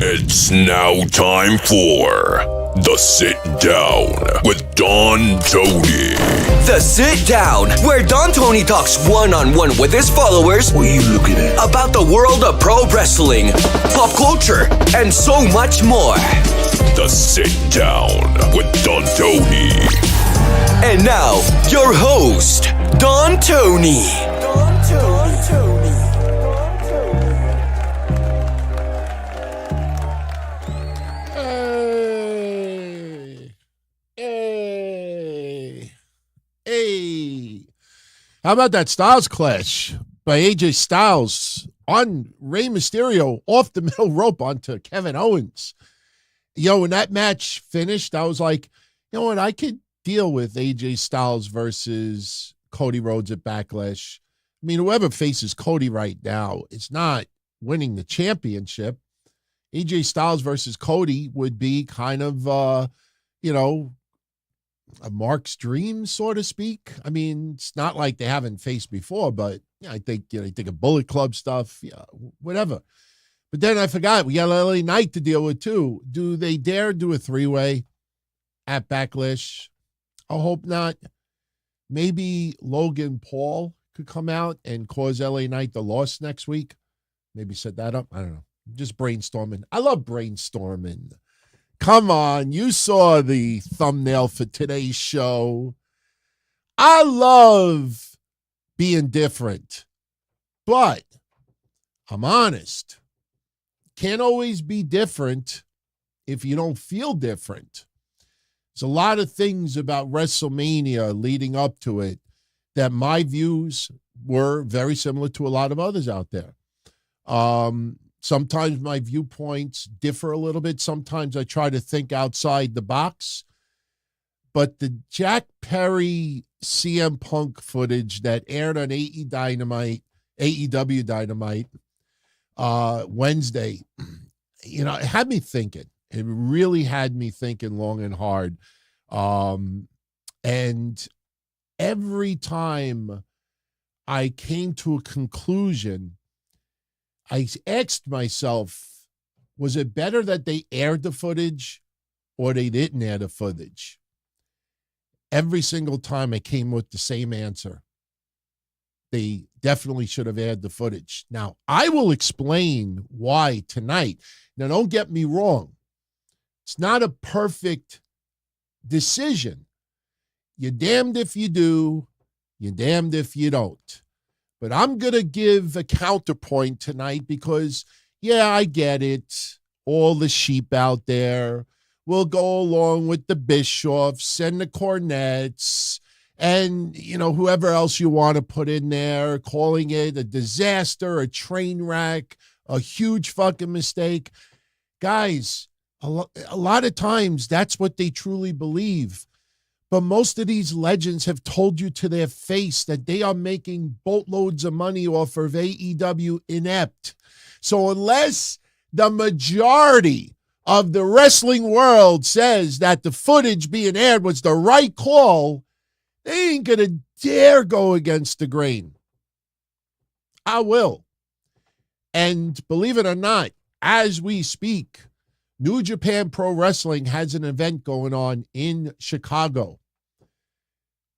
It's now time for The Sit Down with Don Tony. The Sit Down, where Don Tony talks one-on-one with his followers. What are you looking at? About the world of pro wrestling, pop culture, and so much more. The Sit Down with Don Tony. And now, your host, Don Tony. Hey. How about that Styles Clash by AJ Styles on Rey Mysterio off the middle rope onto Kevin Owens? When that match finished, I was like, you know what, I could deal with AJ Styles versus Cody Rhodes at Backlash. I mean, whoever faces Cody right now is not winning the championship. AJ Styles versus Cody would be kind of, a Mark's dream, so to speak. I mean, it's not like they haven't faced before, but I think, you think of Bullet Club stuff, whatever. But then I forgot, we got LA Knight to deal with too. Do they dare do a three-way at Backlash? I hope not. Maybe Logan Paul could come out and cause LA Knight the loss next week. Maybe set that up. I don't know. Just brainstorming. I love brainstorming. Come on, you saw the thumbnail for today's show. I love being different, but I'm honest. Can't always be different if you don't feel different. There's a lot of things about WrestleMania leading up to it that my views were very similar to a lot of others out there. Sometimes my viewpoints differ a little bit. Sometimes I try to think outside the box. But the Jack Perry CM Punk footage that aired on AEW Dynamite Wednesday, it had me thinking. It really had me thinking long and hard. And every time I came to a conclusion, I asked myself, was it better that they aired the footage or they didn't air the footage? Every single time I came with the same answer. They definitely should have aired the footage. Now, I will explain why tonight. Now, don't get me wrong. It's not a perfect decision. You're damned if you do. You're damned if you don't. But I'm going to give a counterpoint tonight because, I get it. All the sheep out there will go along with the Bischoffs and the Cornettes and, whoever else you want to put in there, calling it a disaster, a train wreck, a huge fucking mistake. Guys, a lot of times that's what they truly believe. But most of these legends have told you to their face that they are making boatloads of money off of AEW inept. So unless the majority of the wrestling world says that the footage being aired was the right call, they ain't going to dare go against the grain. I will. And believe it or not, as we speak, New Japan Pro Wrestling has an event going on in Chicago.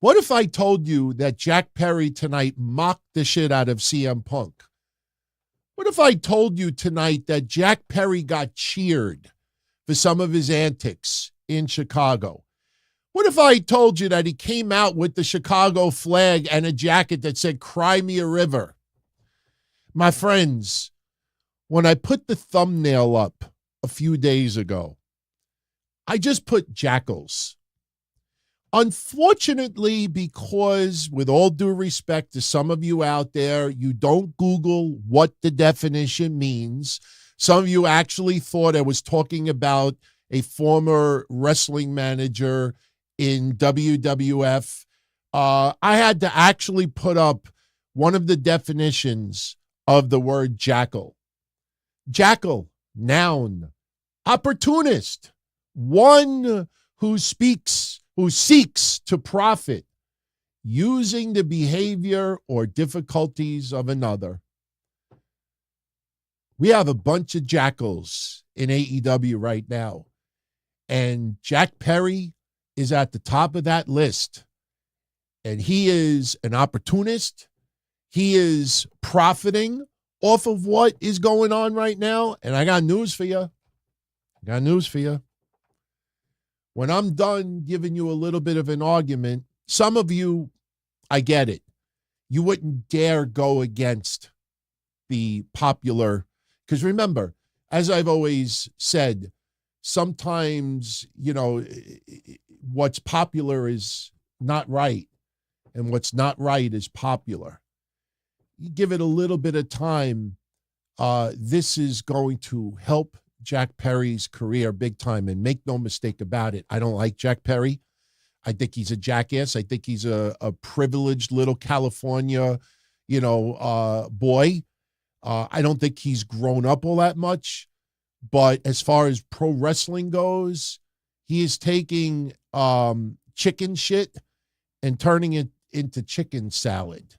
What if I told you that Jack Perry tonight mocked the shit out of CM Punk? What if I told you tonight that Jack Perry got cheered for some of his antics in Chicago? What if I told you that he came out with the Chicago flag and a jacket that said, "Cry me a river"? My friends, when I put the thumbnail up a few days ago, I just put jackals. Unfortunately, because with all due respect to some of you out there, you don't Google what the definition means. Some of you actually thought I was talking about a former wrestling manager in WWF. I had to actually put up one of the definitions of the word jackal. Jackal, noun, opportunist, one who seeks to profit using the behavior or difficulties of another. We have a bunch of jackals in AEW right now. And Jack Perry is at the top of that list. And he is an opportunist. He is profiting off of what is going on right now. And I got news for you. When I'm done giving you a little bit of an argument, some of you, I get it. You wouldn't dare go against the popular, because remember, as I've always said, sometimes, what's popular is not right, and what's not right is popular. You give it a little bit of time, this is going to help Jack Perry's career big time, and make no mistake about it, I don't like Jack Perry. I think he's a jackass. I think he's a privileged little California, boy. I don't think he's grown up all that much. But as far as pro wrestling goes, he is taking chicken shit and turning it into chicken salad.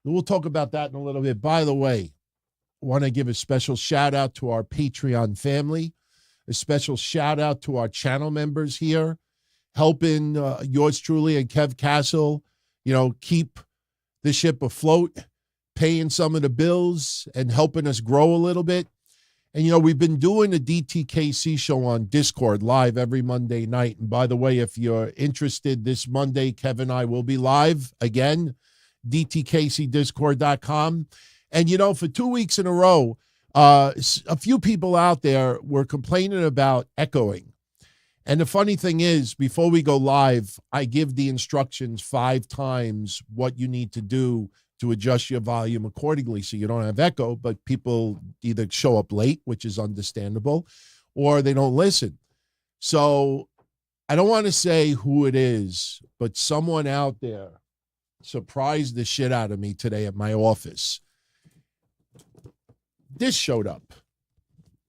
We'll talk about that in a little bit. By the way, I want to give a special shout out to our Patreon family, a special shout out to our channel members here, helping yours truly and Kev Castle, keep the ship afloat, paying some of the bills and helping us grow a little bit. And, we've been doing the DTKC show on Discord live every Monday night. And by the way, if you're interested, this Monday, Kev and I will be live again, dtkcdiscord.com. And, for 2 weeks in a row, a few people out there were complaining about echoing. And the funny thing is, before we go live, I give the instructions 5 times what you need to do to adjust your volume accordingly so you don't have echo, but people either show up late, which is understandable, or they don't listen. So I don't want to say who it is, but someone out there surprised the shit out of me today at my office. This showed up.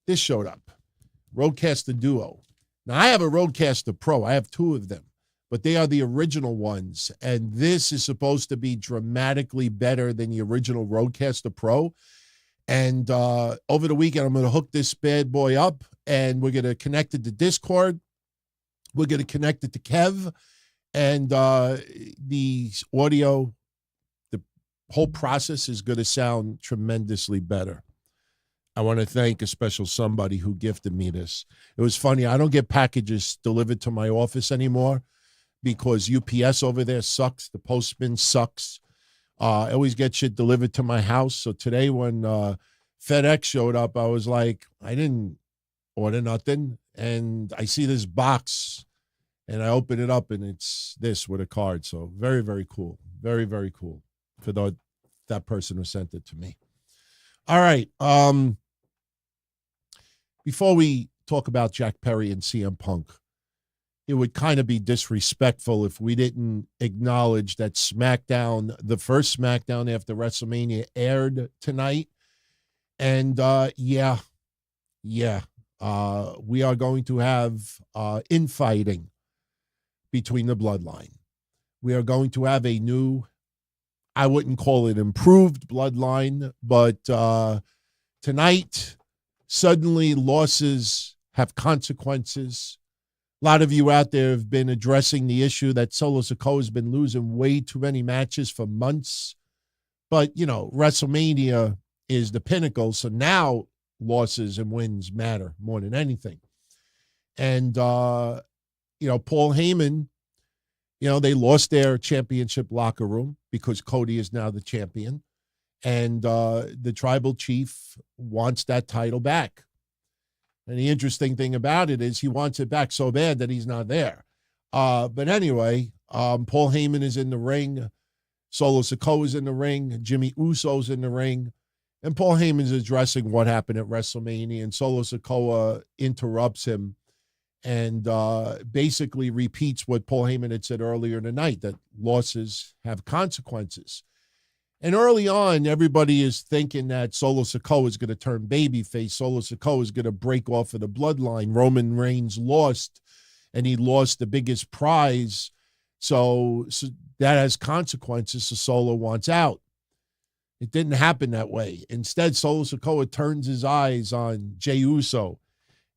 Roadcaster Duo. Now, I have a Roadcaster Pro. I have 2 of them, but they are the original ones. And this is supposed to be dramatically better than the original Roadcaster Pro. And over the weekend, I'm going to hook this bad boy up, and we're going to connect it to Discord. We're going to connect it to Kev. And the audio, the whole process is going to sound tremendously better. I want to thank a special somebody who gifted me this. It was funny. I don't get packages delivered to my office anymore because UPS over there sucks. The postman sucks. I always get shit delivered to my house. So today when FedEx showed up, I was like, I didn't order nothing. And I see this box and I open it up and it's this with a card. So very, very cool. Very, very cool for that person who sent it to me. All right. Before we talk about Jack Perry and CM Punk, it would kind of be disrespectful if we didn't acknowledge that SmackDown, the first SmackDown after WrestleMania, aired tonight. And we are going to have infighting between the Bloodline. We are going to have a new, I wouldn't call it improved Bloodline, but tonight, suddenly losses have consequences. A lot of you out there have been addressing the issue that Solo Sikoa has been losing way too many matches for months. But, WrestleMania is the pinnacle. So now losses and wins matter more than anything. And, Paul Heyman, they lost their championship locker room because Cody is now the champion. And the tribal chief wants that title back. And the interesting thing about it is he wants it back so bad that he's not there. But anyway, Paul Heyman is in the ring. Solo Sikoa is in the ring. Jimmy Uso's in the ring. And Paul Heyman is addressing what happened at WrestleMania. And Solo Sikoa interrupts him and basically repeats what Paul Heyman had said earlier tonight, that losses have consequences. And early on, everybody is thinking that Solo Sikoa is going to turn babyface. Solo Sikoa is going to break off of the Bloodline. Roman Reigns lost, and he lost the biggest prize. So that has consequences, so Solo wants out. It didn't happen that way. Instead, Solo Sikoa turns his eyes on Jey Uso,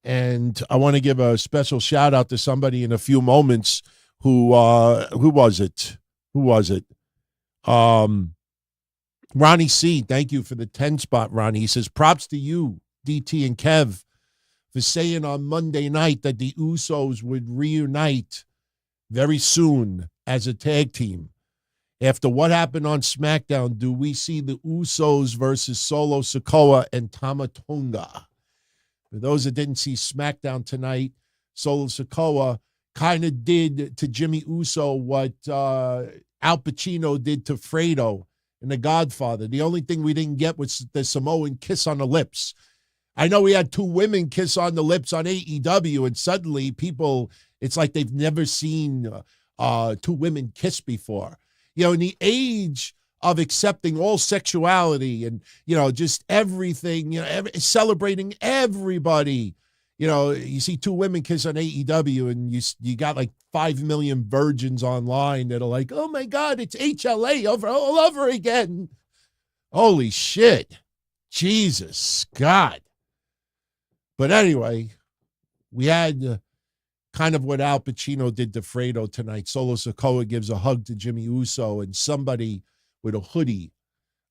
And I want to give a special shout out to somebody in a few moments who was it? Ronnie C. Thank you for the 10 spot, Ronnie. He says, props to you, DT and Kev, for saying on Monday night that the Usos would reunite very soon as a tag team. After what happened on SmackDown, do we see the Usos versus Solo Sikoa and Tama Tonga? For those that didn't see SmackDown tonight, Solo Sikoa kind of did to Jimmy Uso what Al Pacino did to Fredo in The Godfather. The only thing we didn't get was the Samoan kiss on the lips. I know we had two women kiss on the lips on AEW, and suddenly people, it's like they've never seen two women kiss before. You know, in the age of accepting all sexuality and, you know, just everything, you know, celebrating everybody. You know, you see two women kiss on AEW and you got like 5 million virgins online that are like, oh my God, it's HLA all over again. Holy shit. Jesus, God. But anyway, we had kind of what Al Pacino did to Fredo tonight. Solo Sikoa gives a hug to Jimmy Uso, and somebody with a hoodie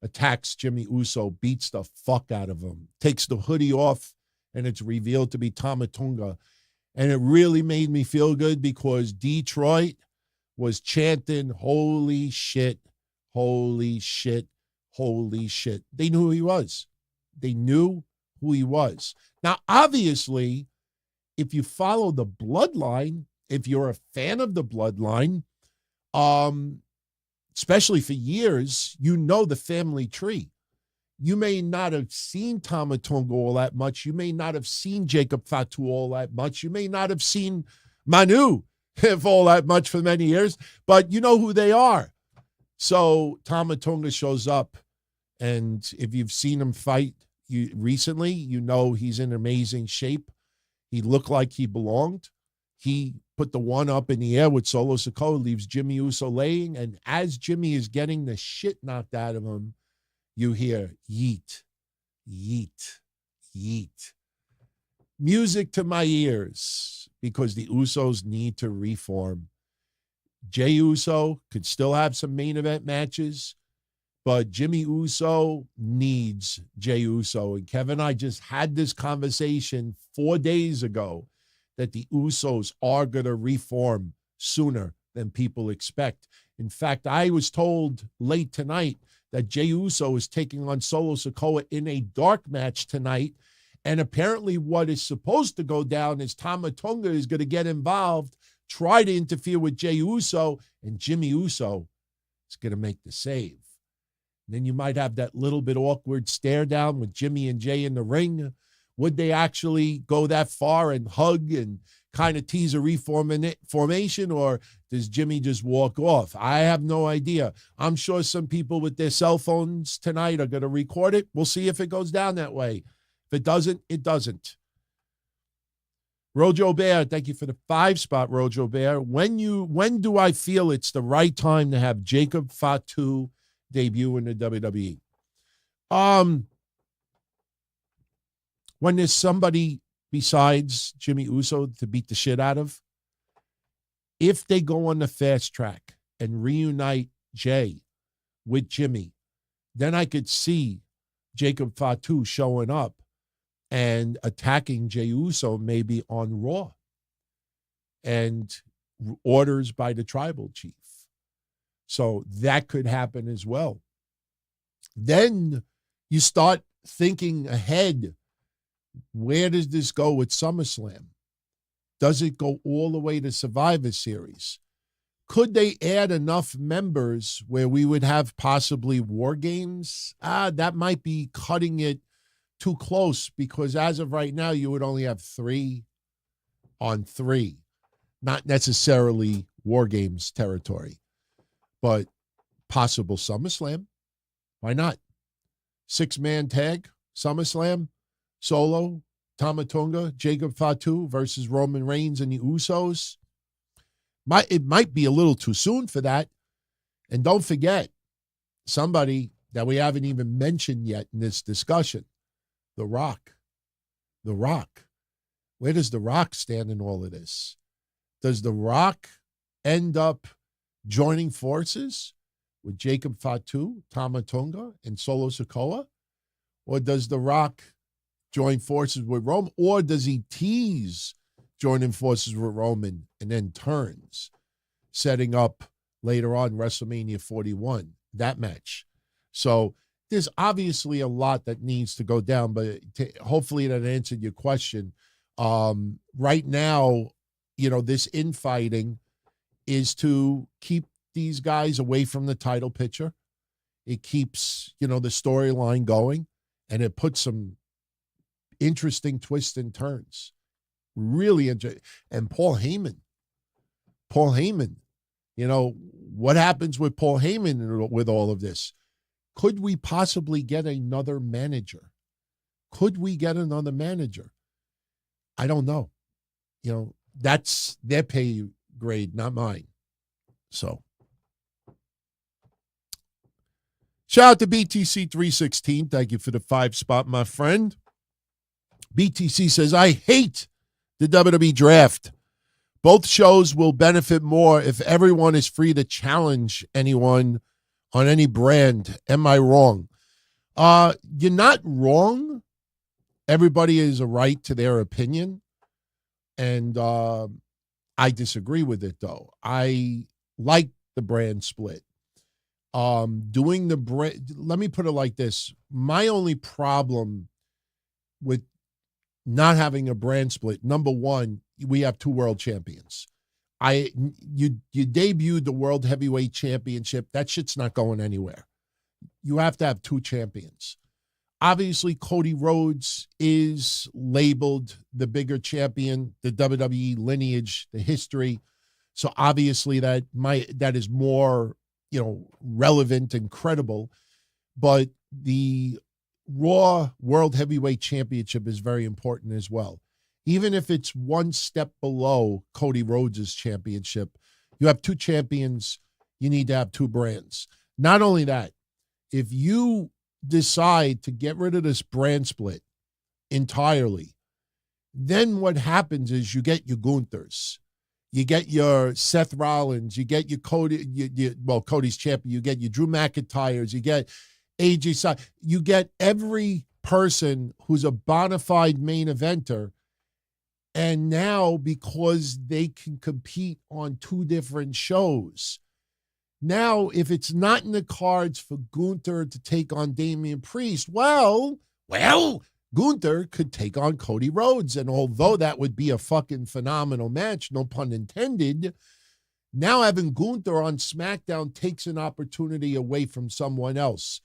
attacks Jimmy Uso, beats the fuck out of him, takes the hoodie off, and it's revealed to be Tama Tonga. And it really made me feel good because Detroit was chanting, holy shit, holy shit, holy shit. They knew who he was. They knew who he was. Now, obviously, if you follow the bloodline, if you're a fan of the bloodline, especially for years, you know the family tree. You may not have seen Tama Tonga all that much. You may not have seen Jacob Fatu all that much. You may not have seen Manu all that much for many years, but you know who they are. So Tama Tonga shows up, and if you've seen him fight recently, you know he's in amazing shape. He looked like he belonged. He put the one up in the air with Solo Sikoa, leaves Jimmy Uso laying, and as Jimmy is getting the shit knocked out of him, you hear yeet, yeet, yeet. Music to my ears, because the Usos need to reform. Jey Uso could still have some main event matches, but Jimmy Uso needs Jey Uso. And Kevin and I just had this conversation 4 days ago that the Usos are going to reform sooner than people expect. In fact, I was told late tonight that Jey Uso is taking on Solo Sikoa in a dark match tonight. And apparently what is supposed to go down is Tama Tonga is going to get involved, try to interfere with Jey Uso, and Jimmy Uso is going to make the save. And then you might have that little bit awkward stare down with Jimmy and Jey in the ring. Would they actually go that far and hug and kind of tease a reformation, or does Jimmy just walk off? I have no idea. I'm sure some people with their cell phones tonight are going to record it. We'll see if it goes down that way. If it doesn't, it doesn't. Rojo Bear, thank you for the 5 spot, Rojo Bear. When do I feel it's the right time to have Jacob Fatu debut in the WWE? When there's somebody besides Jimmy Uso to beat the shit out of. If they go on the fast track and reunite Jey with Jimmy, then I could see Jacob Fatu showing up and attacking Jey Uso maybe on Raw, and orders by the tribal chief. So that could happen as well. Then you start thinking ahead. Where does this go with SummerSlam? Does it go all the way to Survivor Series? Could they add enough members where we would have possibly WarGames? That might be cutting it too close, because as of right now, you would only have 3 on 3. Not necessarily WarGames territory, but possible SummerSlam. Why not? 6-man tag, SummerSlam, Solo, Tama Tonga, Jacob Fatu versus Roman Reigns and the Usos. It might be a little too soon for that. And don't forget, somebody that we haven't even mentioned yet in this discussion, The Rock. The Rock. Where does The Rock stand in all of this? Does The Rock end up joining forces with Jacob Fatu, Tama Tonga, and Solo Sikoa? Or does The Rock join forces with Roman? Or does he tease joining forces with Roman and then turns, setting up later on WrestleMania 41, that match? So there's obviously a lot that needs to go down, but hopefully that answered your question. Right now, this infighting is to keep these guys away from the title picture. It keeps, the storyline going, and it puts some interesting twists and turns. Really interesting. And Paul Heyman, what happens with Paul Heyman with all of this? Could we possibly get another manager? I don't know. That's their pay grade, not mine. So, shout out to BTC 316. Thank you for the 5 spot, my friend. BTC says, I hate the WWE Draft. Both shows will benefit more if everyone is free to challenge anyone on any brand. Am I wrong? You're not wrong. Everybody has a right to their opinion. And I disagree with it, though. I like the brand split. Doing the brand, let me put it like this. My only problem with not having a brand split, number one, we have 2 world champions. You debuted the World Heavyweight Championship. That shit's not going anywhere. You have to have 2 champions. Obviously, Cody Rhodes is labeled the bigger champion, the WWE lineage, the history. So obviously that is more, relevant and credible. But the Raw World Heavyweight Championship is very important as well. Even if it's one step below Cody Rhodes' championship, you have 2 champions, you need to have 2 brands. Not only that, if you decide to get rid of this brand split entirely, then what happens is you get your Gunthers, you get your Seth Rollins, you get your Cody, Cody's champion, you get your Drew McIntyres, you get AJ Styles, you get every person who's a bona fide main eventer. And now, because they can compete on 2 different shows, now if it's not in the cards for Gunther to take on Damian Priest, well, Gunther could take on Cody Rhodes. And although that would be a fucking phenomenal match, no pun intended, now having Gunther on SmackDown takes an opportunity away from someone else,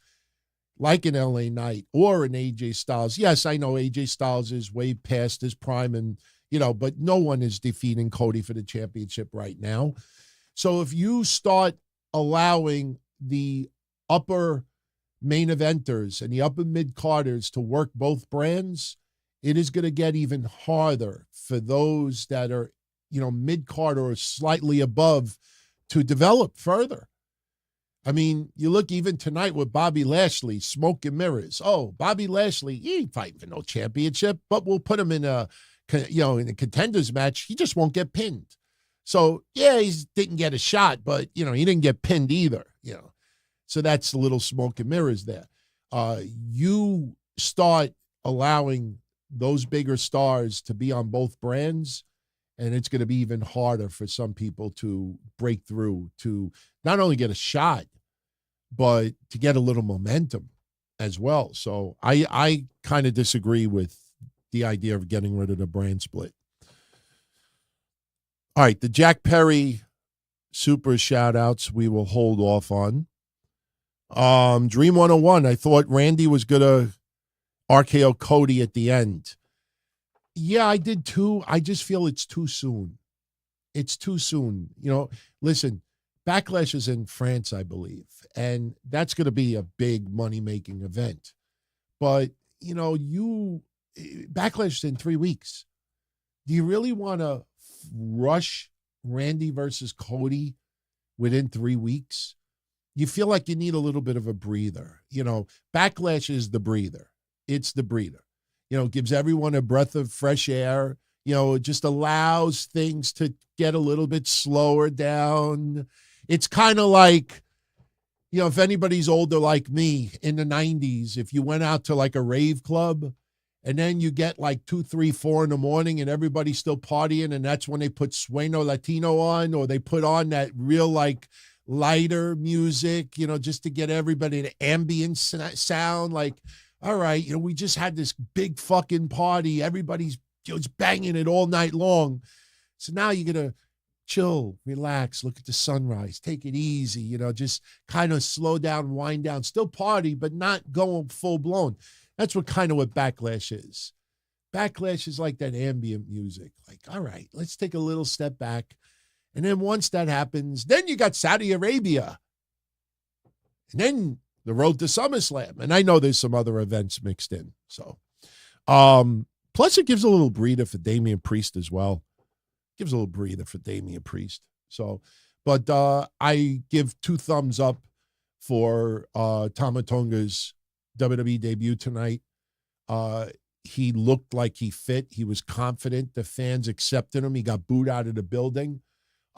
like an LA Knight or an AJ Styles. Yes, I know AJ Styles is way past his prime, and but no one is defeating Cody for the championship right now. So if you start allowing the upper main eventers and the upper mid-carders to work both brands, it is going to get even harder for those that are, mid-card or slightly above to develop further. I mean, you look even tonight with Bobby Lashley, smoke and mirrors. Oh, Bobby Lashley, he ain't fighting for no championship, but we'll put him in a contenders match. He just won't get pinned. So, yeah, he didn't get a shot, but, he didn't get pinned either, So that's a little smoke and mirrors there. You start allowing those bigger stars to be on both brands, and it's going to be even harder for some people to break through, to not only get a shot, but to get a little momentum as well. So I kind of disagree with the idea of getting rid of the brand split. All right, the Jack Perry super shout-outs we will hold off on. Dream 101, I thought Randy was going to RKO Cody at the end. Yeah, I did too. I just feel it's too soon. It's too soon. Listen, Backlash is in France, I believe, and that's going to be a big money-making event. But, Backlash is in 3 weeks. Do you really want to rush Randy versus Cody within 3 weeks? You feel like you need a little bit of a breather. Backlash is the breather. It's the breather. Gives everyone a breath of fresh air. it just allows things to get a little bit slower down. It's kind of like, if anybody's older like me in the 90s, if you went out to like a rave club and then you get like 2, 3, 4 in the morning and everybody's still partying, and that's when they put Sueno Latino on, or they put on that real like lighter music, just to get everybody to ambient sound. Like, all right, we just had this big fucking party. Everybody's just banging it all night long. So now you're going to chill, relax, look at the sunrise, take it easy, just kind of slow down, wind down, still party, but not going full blown. That's what Backlash is. Backlash is like that ambient music. Like, all right, let's take a little step back. And then once that happens, then you got Saudi Arabia. And then the road to SummerSlam. And I know there's some other events mixed in. So, plus it gives a little breather for Damian Priest as well. Gives a little breather for Damian Priest. So, but I give 2 thumbs up for Tama Tonga's WWE debut tonight. He looked like he fit. He was confident. The fans accepted him. He got booed out of the building.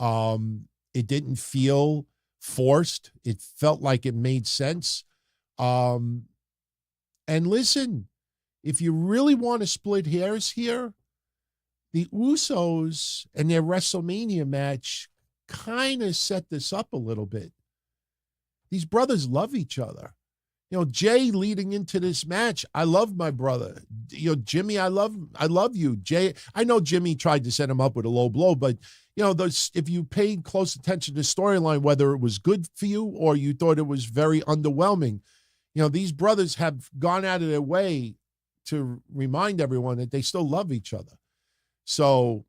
It didn't feel forced. It felt like it made sense. And listen, if you really want to split hairs here, the Usos and their WrestleMania match kind of set this up a little bit. These brothers love each other. Jay leading into this match, I love my brother. Jimmy, I love you. Jay, I know Jimmy tried to set him up with a low blow, but if you paid close attention to the storyline, whether it was good for you or you thought it was very underwhelming, these brothers have gone out of their way to remind everyone that they still love each other. So,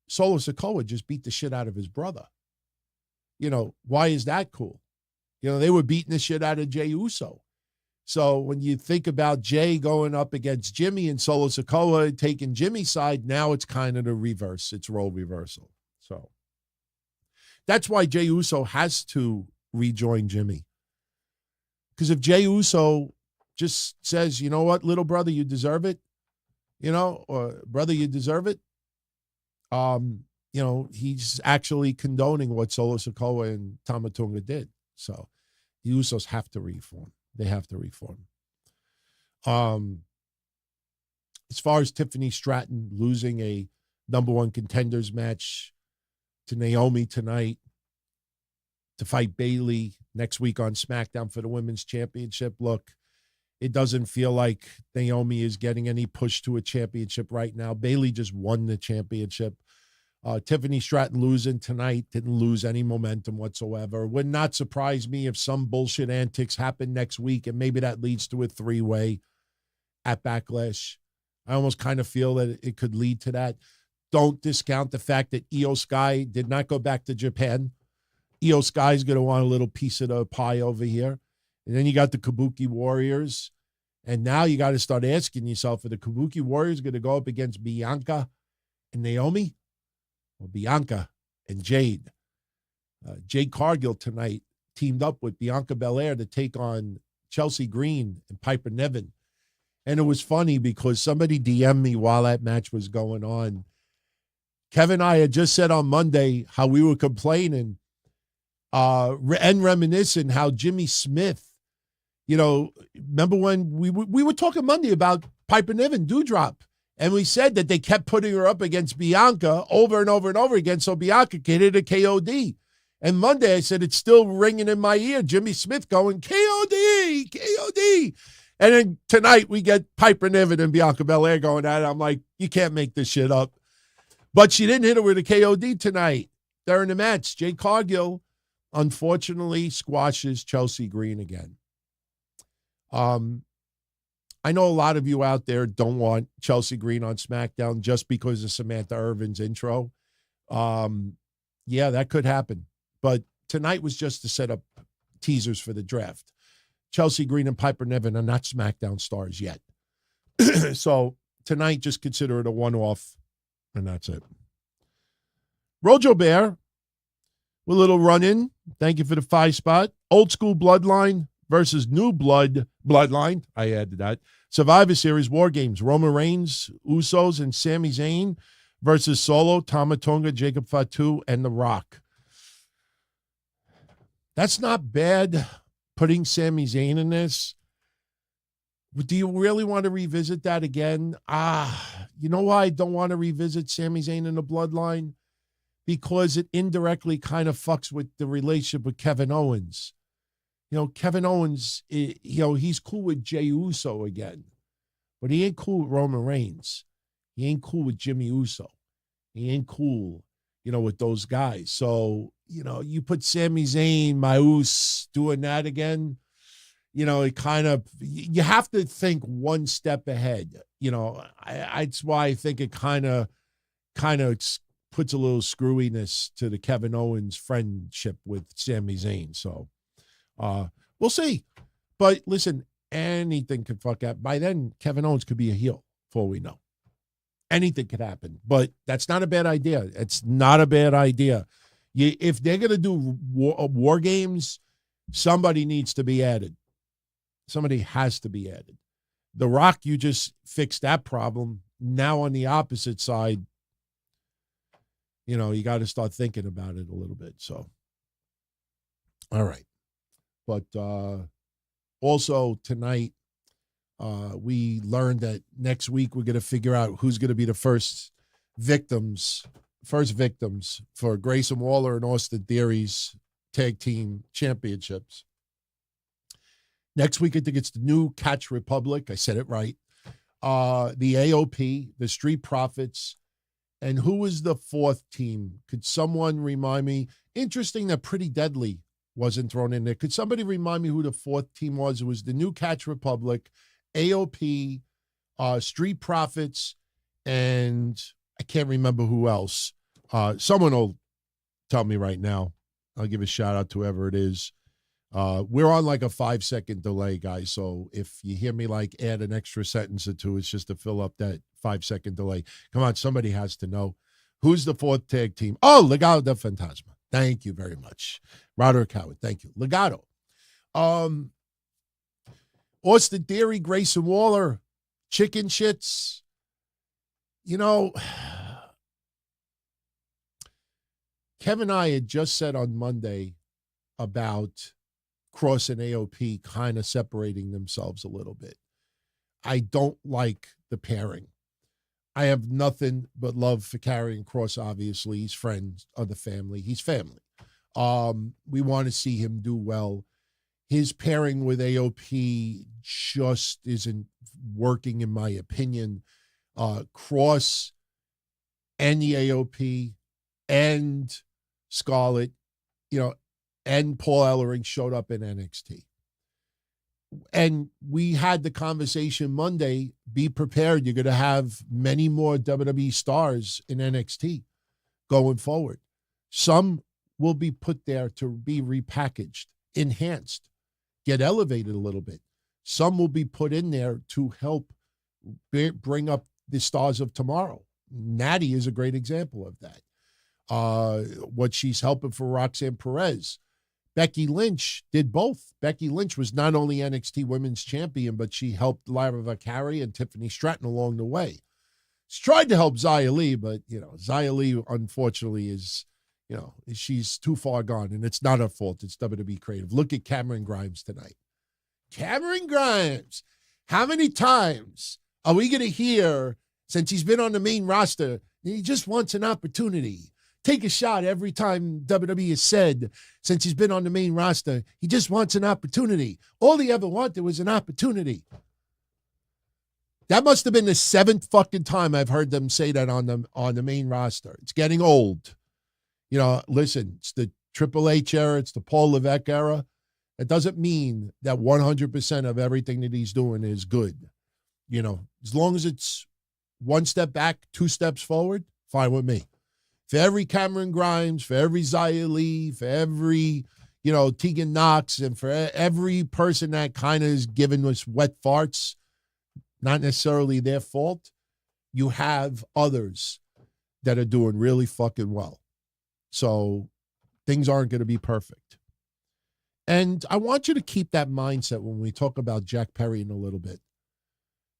Solo Sikoa just beat the shit out of his brother. Why is that cool? They were beating the shit out of Jey Uso. So when you think about Jay going up against Jimmy and Solo Sikoa taking Jimmy's side, now it's kind of the reverse. It's role reversal. So that's why Jey Uso has to rejoin Jimmy. Because if Jey Uso just says, you know what, little brother, you deserve it, or brother, you deserve it, he's actually condoning what Solo Sikoa and Tama Tonga did. So the Usos have to reform. They have to reform. As far as Tiffany Stratton losing a number 1 contenders match to Naomi tonight to fight Bayley next week on SmackDown for the Women's Championship, look, it doesn't feel like Naomi is getting any push to a championship right now. Bayley just won the championship. Tiffany Stratton losing tonight didn't lose any momentum whatsoever. Would not surprise me if some bullshit antics happen next week, and maybe that leads to a 3-way at Backlash. I almost kind of feel that it could lead to that. Don't discount the fact that Io Sky did not go back to Japan. Io Sky is going to want a little piece of the pie over here. And then you got the Kabuki Warriors. And now you got to start asking yourself, are the Kabuki Warriors going to go up against Bianca and Naomi? Or Bianca and Jade? Jade Cargill tonight teamed up with Bianca Belair to take on Chelsea Green and Piper Niven. And it was funny because somebody DM'd me while that match was going on. Kevin and I had just said on Monday how we were complaining and reminiscing how Jimmy Smith, remember when we were talking Monday about Piper Niven, Doudrop, and we said that they kept putting her up against Bianca over and over and over again so Bianca could hit a KOD. And Monday I said it's still ringing in my ear, Jimmy Smith going, KOD, KOD. And then tonight we get Piper Niven and Bianca Belair going at it. I'm like, you can't make this shit up. But she didn't hit her with a KOD tonight during the match. Jade Cargill, unfortunately, squashes Chelsea Green again. I know a lot of you out there don't want Chelsea Green on SmackDown just because of Samantha Irvin's intro. Yeah, that could happen. But tonight was just to set up teasers for the draft. Chelsea Green and Piper Niven are not SmackDown stars yet. So tonight, just consider it a one-off, and that's it. Rojo Bear, with a little run-in. Thank you for the 5 spot. Old School Bloodline versus New Bloodline. I added that. Survivor Series, WarGames, Roman Reigns, Usos, and Sami Zayn versus Solo, Tama Tonga, Jacob Fatu, and The Rock. That's not bad, putting Sami Zayn in this. Do you really want to revisit that again? You know why I don't want to revisit Sami Zayn in the Bloodline? Because it indirectly kind of fucks with the relationship with Kevin Owens. Kevin Owens, he's cool with Jey Uso again, but he ain't cool with Roman Reigns. He ain't cool with Jimmy Uso. He ain't cool, with those guys. So, you put Sami Zayn, my Us, doing that again, it kind of, you have to think one step ahead. That's why I think it kind of puts a little screwiness to the Kevin Owens friendship with Sami Zayn. So, we'll see. But listen, anything could fuck up. By then, Kevin Owens could be a heel, for all we know. Anything could happen. But that's not a bad idea. It's not a bad idea. If they're going to do war games, somebody needs to be added. Somebody has to be added. The Rock, you just fixed that problem. Now on the opposite side, you got to start thinking about it a little bit. So, all right. But also tonight, we learned that next week we're going to figure out who's going to be the first victims for Grayson Waller and Austin Theory's tag team championships. Next week, I think it's the new Catch Republic. I said it right. The AOP, the Street Profits, and who was the fourth team? Could someone remind me? Interesting that Pretty Deadly wasn't thrown in there. Could somebody remind me who the fourth team was? It was the new Catch Republic, AOP, Street Profits, and I can't remember who else. Someone will tell me right now. I'll give a shout out to whoever it is. We're on like a 5-second delay, guys. So if you hear me add an extra sentence or two, it's just to fill up that 5-second delay. Come on, somebody has to know. Who's the fourth tag team? Oh, Legado del Fantasma. Thank you very much. Roderick Howard, thank you. Legado. Austin Theory, Grayson Waller, chicken shits. Kevin and I had just said on Monday about Cross and AOP kind of separating themselves a little bit. I don't like the pairing. I have nothing but love for Karrion Kross, obviously. He's friends of the family. He's family. We want to see him do well. His pairing with AOP just isn't working, in my opinion. Kross and the AOP and Scarlett, and Paul Ellering showed up in NXT. And we had the conversation Monday, be prepared. You're going to have many more WWE stars in NXT going forward. Some will be put there to be repackaged, enhanced, get elevated a little bit. Some will be put in there to help bring up the stars of tomorrow. Natty is a great example of that. What she's helping for Roxanne Perez. Becky Lynch did both. Becky Lynch was not only NXT Women's Champion, but she helped Lyra Valkyria and Tiffany Stratton along the way. She tried to help Xia Li, but, Xia Li, unfortunately, is, she's too far gone, and it's not her fault. It's WWE Creative. Look at Cameron Grimes tonight. Cameron Grimes. How many times are we going to hear, since he's been on the main roster, he just wants an opportunity? Take a shot every time WWE has said, since he's been on the main roster, he just wants an opportunity. All he ever wanted was an opportunity. That must have been the 7th fucking time I've heard them say that on the main roster. It's getting old. Listen, it's the Triple H era. It's the Paul Levesque era. It doesn't mean that 100% of everything that he's doing is good. As long as it's 1 step back, 2 steps forward, fine with me. For every Cameron Grimes, for every Xia Li, for every, Tegan Knox, and for every person that kind of is giving us wet farts, not necessarily their fault, you have others that are doing really fucking well. So things aren't going to be perfect. And I want you to keep that mindset when we talk about Jack Perry in a little bit.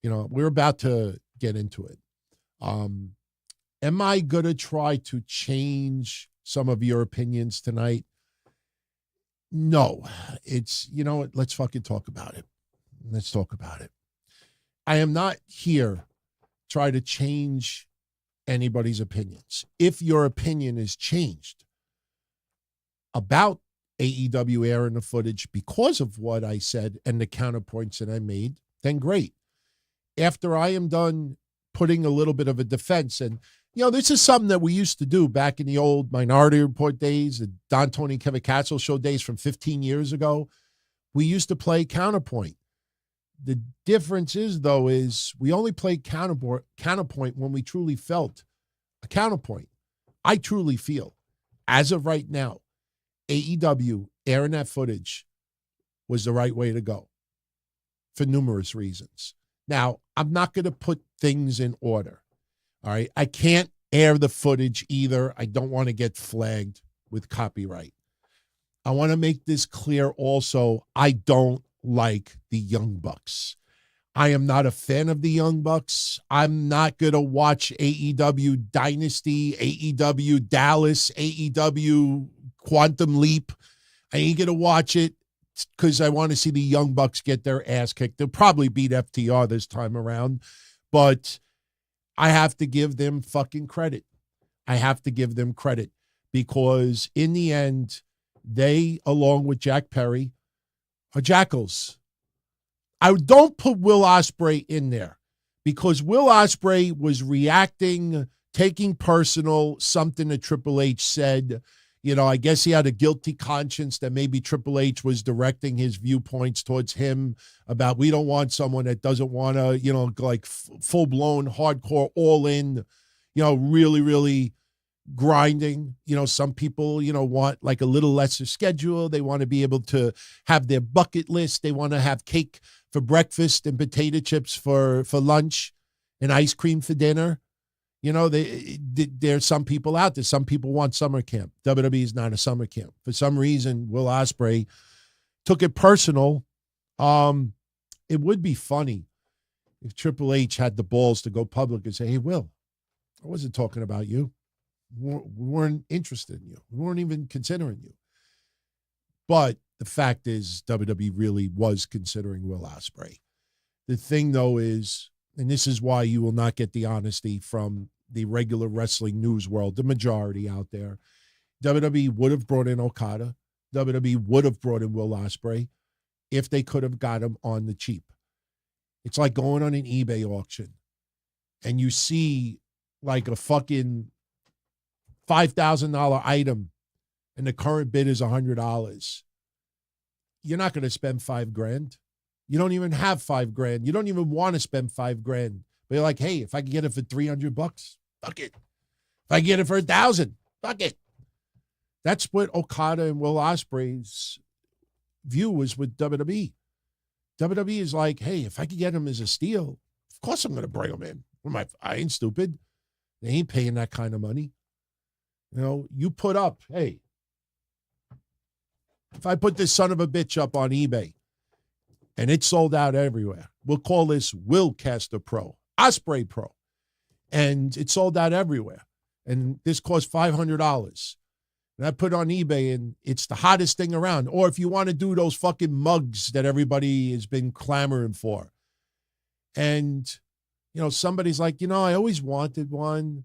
You know, we're about to get into it. Am I going to try to change some of your opinions tonight? No. It's, you know what, let's fucking talk about it. Let's talk about it. I am not here try to change anybody's opinions. If your opinion is changed about AEW airing the footage because of what I said and the counterpoints that I made, then great. After I am done putting a little bit of a defense, and, you know, this is something that we used to do back in the old Minority Report days, the Don, Tony, Kevin Castle show days from 15 years ago. We used to play counterpoint. The difference is, though, is we only played counterpoint when we truly felt a counterpoint. I truly feel, as of right now, AEW airing that footage was the right way to go for numerous reasons. Now, I'm not going to put things in order, all right? I can't air the footage either. I don't want to get flagged with copyright. I want to make this clear also. I don't like the Young Bucks. I am not a fan of the Young Bucks. I'm not going to watch AEW Dynasty, AEW Dallas, AEW Quantum Leap. I ain't going to watch it because I want to see the Young Bucks get their ass kicked. They'll probably beat FTR this time around, but I have to give them fucking credit. I have to give them credit because in the end, they, along with Jack Perry, are jackals. I don't put Will Ospreay in there because Will Ospreay was reacting, taking personal, something that Triple H said. You know, I guess he had a guilty conscience that maybe Triple H was directing his viewpoints towards him about we don't want someone that doesn't want to, you know, like full-blown, hardcore, all-in, you know, really, really grinding. You know, some people, you know, want like a little lesser schedule. They want to be able to have their bucket list. They want to have cake for breakfast and potato chips for lunch and ice cream for dinner. You know, there's some people out there. Some people want summer camp. WWE is not a summer camp. For some reason, Will Ospreay took it personal. It would be funny if Triple H had the balls to go public and say, hey, Will, I wasn't talking about you. We weren't interested in you. We weren't even considering you. But the fact is, WWE really was considering Will Ospreay. The thing, though, is, and this is why you will not get the honesty from the regular wrestling news world, the majority out there, WWE would have brought in Okada. WWE would have brought in Will Ospreay if they could have got him on the cheap. It's like going on an eBay auction and you see like a fucking $5,000 item and the current bid is $100. You're not going to spend $5,000. You don't even have $5,000. You don't even want to spend $5,000. But you're like, hey, if I can get it for $300, fuck it. If I can get it for $1,000, fuck it. That's what Okada and Will Ospreay's view was with WWE. WWE is like, hey, if I can get him as a steal, of course I'm going to bring him in. I ain't stupid. They ain't paying that kind of money. You know, you put up, hey, if I put this son of a bitch up on eBay and it sold out everywhere, we'll call this Willcaster Pro, Ospreay Pro, and it sold out everywhere. And this cost $500. And I put it on eBay and it's the hottest thing around. Or if you want to do those fucking mugs that everybody has been clamoring for. And, you know, somebody's like, you know, I always wanted one.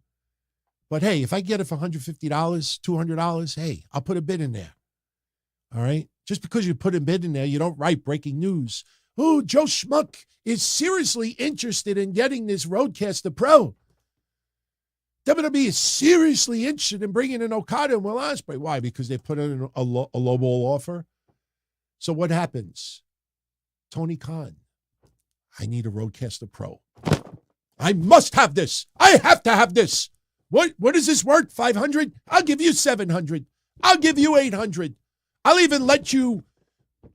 But hey, if I get it for $150, $200, hey, I'll put a bid in there. All right? Just because you put a bid in there, you don't write breaking news. Oh, Joe Schmuck is seriously interested in getting this Roadcaster Pro. WWE is seriously interested in bringing in Okada and Will Ospreay. Why? Because they put in a lowball offer. So what happens? Tony Khan, I need a Roadcaster Pro. I must have this. I have to have this. What is this worth? 500? I'll give you 700. I'll give you 800. I'll even let you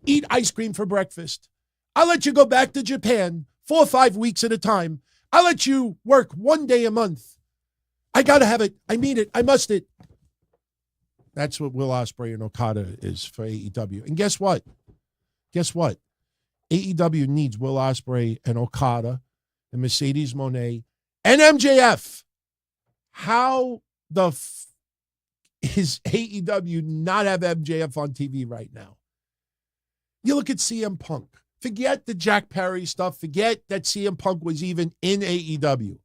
eat ice cream for breakfast. I'll let you go back to Japan 4 or 5 weeks at a time. I'll let you work 1 day a month. I got to have it. I need it. I must it. That's what Will Ospreay and Okada is for AEW. And guess what? AEW needs Will Ospreay and Okada and Mercedes Moné and MJF. How the is AEW not have MJF on TV right now? You look at CM Punk. Forget the Jack Perry stuff. Forget that CM Punk was even in AEW.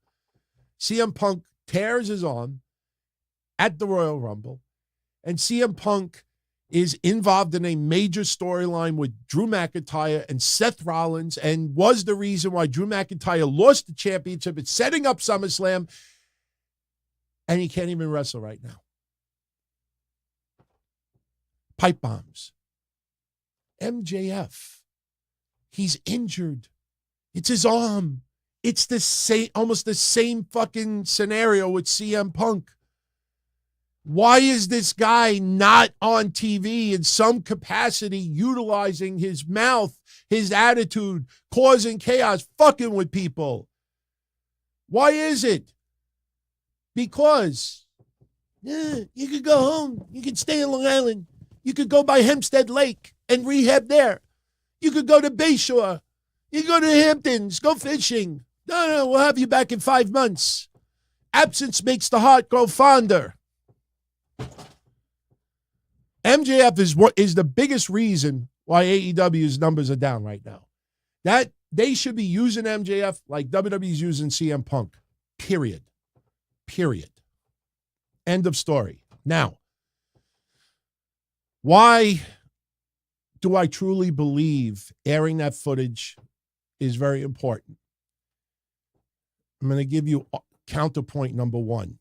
CM Punk tears his arm at the Royal Rumble, and CM Punk is involved in a major storyline with Drew McIntyre and Seth Rollins, and was the reason why Drew McIntyre lost the championship. It's setting up SummerSlam, and he can't even wrestle right now. Pipe bombs. MJF. He's injured. It's his arm. It's the same, almost the same fucking scenario with CM Punk. Why is this guy not on TV in some capacity, utilizing his mouth, his attitude, causing chaos, fucking with people? Why is it? Because you could go home. You could stay in Long Island. You could go by Hempstead Lake and rehab there. You could go to Bayshore. You could go to the Hamptons. Go fishing. No, we'll have you back in 5 months. Absence makes the heart grow fonder. MJF is the biggest reason why AEW's numbers are down right now. That they should be using MJF like WWE's using CM Punk. Period. End of story. Now, why do I truly believe airing that footage is very important? I'm going to give you counterpoint number one.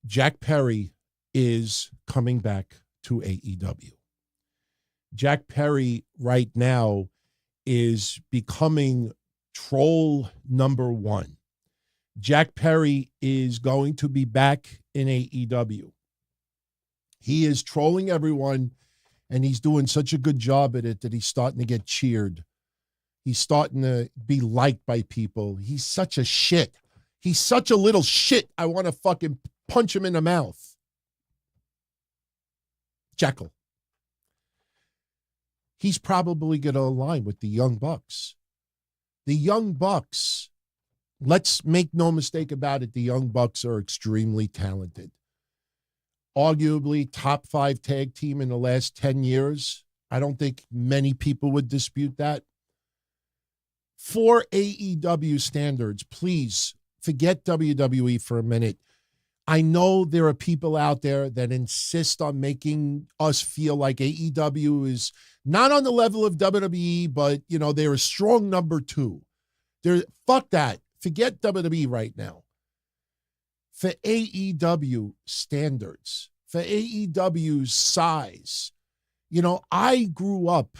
Jack Perry is coming back to AEW. Jack Perry right now is becoming troll number one. Jack Perry is going to be back in AEW. He is trolling everyone, and he's doing such a good job at it that he's starting to get cheered. He's starting to be liked by people. He's such a shit. He's such a little shit. I want to fucking punch him in the mouth. Jekyll. He's probably going to align with the Young Bucks. The Young Bucks, let's make no mistake about it, the Young Bucks are extremely talented. Arguably top 5 tag team in the last 10 years. I don't think many people would dispute that. For AEW standards, please forget WWE for a minute. I know there are people out there that insist on making us feel like AEW is not on the level of WWE, but, you know, they're a strong number 2. Fuck that. Forget WWE right now. For AEW standards, for AEW's size, you know, I grew up,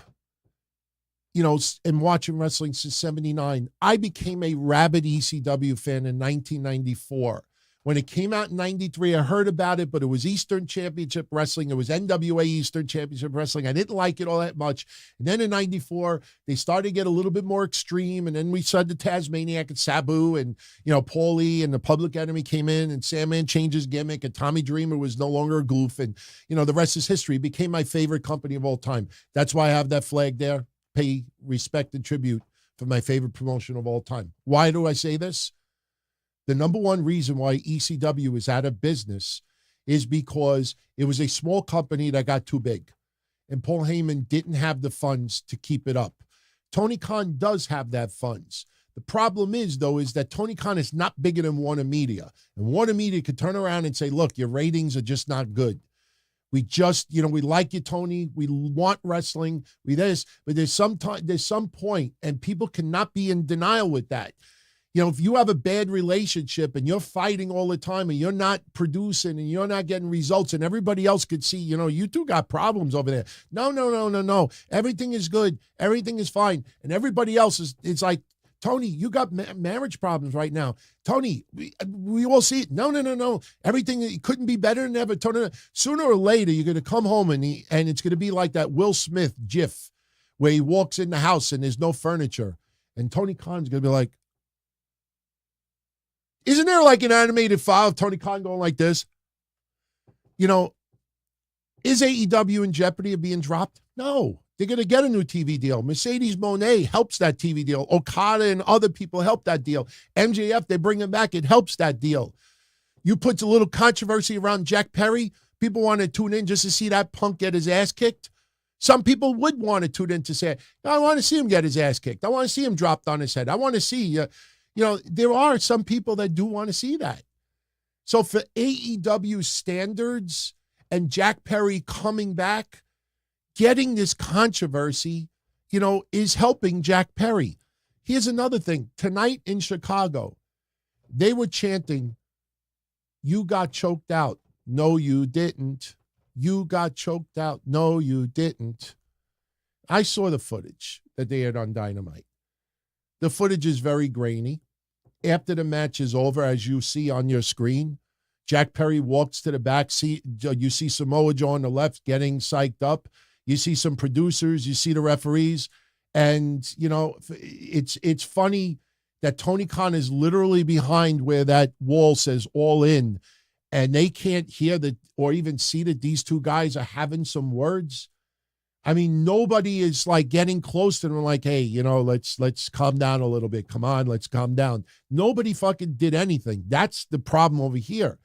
you know, and watching wrestling since 79. I became a rabid ECW fan in 1994. When it came out in 93, I heard about it, but it was Eastern Championship Wrestling. It was NWA Eastern Championship Wrestling. I didn't like it all that much. And then in 94, they started to get a little bit more extreme. And then we saw the Tasmaniac and Sabu and, you know, Paulie and the Public Enemy came in and Sandman changed his gimmick and Tommy Dreamer was no longer a goof. And, you know, the rest is history. It became my favorite company of all time. That's why I have that flag there. Pay respect and tribute for my favorite promotion of all time. Why do I say this? The number one reason why ECW is out of business is because it was a small company that got too big. And Paul Heyman didn't have the funds to keep it up. Tony Khan does have that funds. The problem is, though, is that Tony Khan is not bigger than Warner Media. And Warner Media could turn around and say, look, your ratings are just not good. We just, you know, we like you, Tony. We want wrestling. We this, but there's some point, and people cannot be in denial with that. You know, if you have a bad relationship and you're fighting all the time and you're not producing and you're not getting results and everybody else could see, you know, you two got problems over there. No. Everything is good. Everything is fine. And everybody else it's like, Tony, you got marriage problems right now. Tony, we all see it. No. Everything it couldn't be better than ever. Tony, sooner or later, you're going to come home and it's going to be like that Will Smith gif where he walks in the house and there's no furniture. And Tony Khan's going to be like, isn't there like an animated file of Tony Khan going like this? You know, is AEW in jeopardy of being dropped? No. They're going to get a new TV deal. Mercedes Moné helps that TV deal. Okada and other people help that deal. MJF, they bring him back. It helps that deal. You put a little controversy around Jack Perry. People want to tune in just to see that punk get his ass kicked. Some people would want to tune in to say, I want to see him get his ass kicked. I want to see him dropped on his head. I want to see, there are some people that do want to see that. So for AEW standards and Jack Perry coming back, getting this controversy, is helping Jack Perry. Here's another thing. Tonight in Chicago, they were chanting, "You got choked out." No, you didn't. You got choked out. No, you didn't. I saw the footage that they had on Dynamite. The footage is very grainy. After the match is over, as you see on your screen, Jack Perry walks to the back seat. You see Samoa Joe on the left getting psyched up. You see some producers. You see the referees. And, it's funny that Tony Khan is literally behind where that wall says "all in." And they can't hear that or even see that these two guys are having some words. I mean, nobody is like getting close to them like, hey, let's calm down a little bit. Come on, let's calm down. Nobody fucking did anything. That's the problem over here.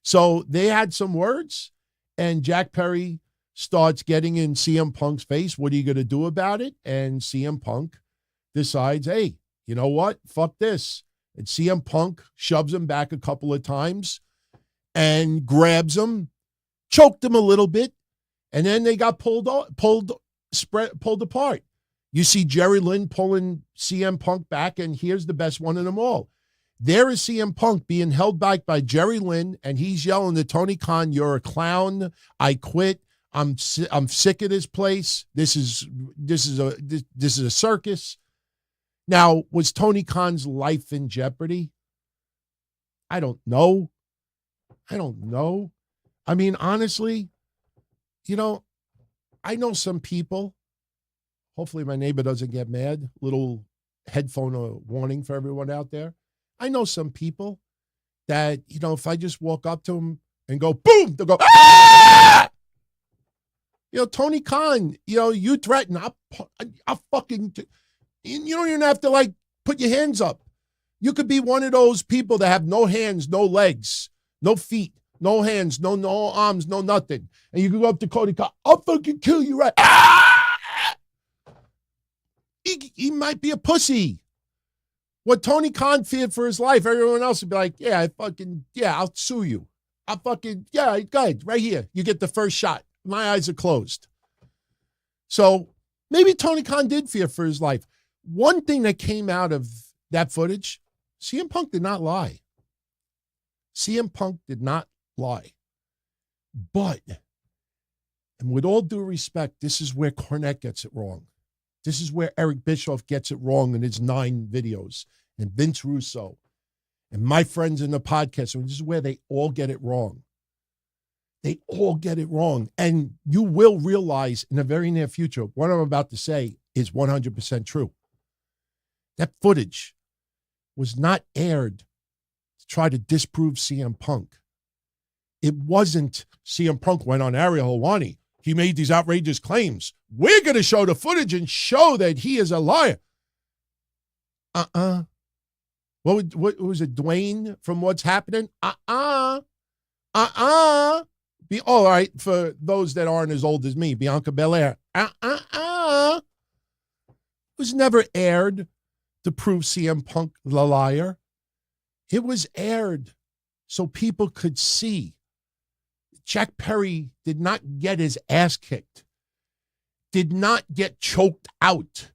So they had some words, and Jack Perry starts getting in CM Punk's face. What are you going to do about it? And CM Punk decides, hey, you know what? Fuck this. And CM Punk shoves him back a couple of times and grabs him, choked him a little bit, and then they got pulled apart. You see Jerry Lynn pulling CM Punk back, and here's the best one of them all. There is CM Punk being held back by Jerry Lynn, and he's yelling to Tony Khan, "You're a clown. I quit. I'm sick of this place. This is a circus." Now, was Tony Khan's life in jeopardy? I don't know. I mean, honestly, I know some people. Hopefully my neighbor doesn't get mad. Little headphone warning for everyone out there. I know some people that, if I just walk up to them and go, boom, they'll go, ah! Tony Khan, you threaten, I'll fucking, you don't even have to put your hands up. You could be one of those people that have no hands, no legs, no feet, no hands, no arms, no nothing. And you can go up to Cody Khan, I'll fucking kill you right. Ah! He might be a pussy. What Tony Khan feared for his life, everyone else would be like, I'll sue you. Go ahead, right here. You get the first shot. My eyes are closed. So maybe Tony Khan did fear for his life. One thing that came out of that footage, CM Punk did not lie. CM Punk did not lie. But, and with all due respect, this is where Cornette gets it wrong. This is where Eric Bischoff gets it wrong in his 9 videos. And Vince Russo. And my friends in the podcast, this is where they all get it wrong. They all get it wrong. And you will realize in the very near future, what I'm about to say is 100% true. That footage was not aired to try to disprove CM Punk. It wasn't CM Punk went on Ariel Helwani. He made these outrageous claims. We're going to show the footage and show that he is a liar. What was it, Dwayne from What's Happening? All right, for those that aren't as old as me, Bianca Belair. It was never aired to prove CM Punk the liar. It was aired so people could see. Jack Perry did not get his ass kicked, did not get choked out.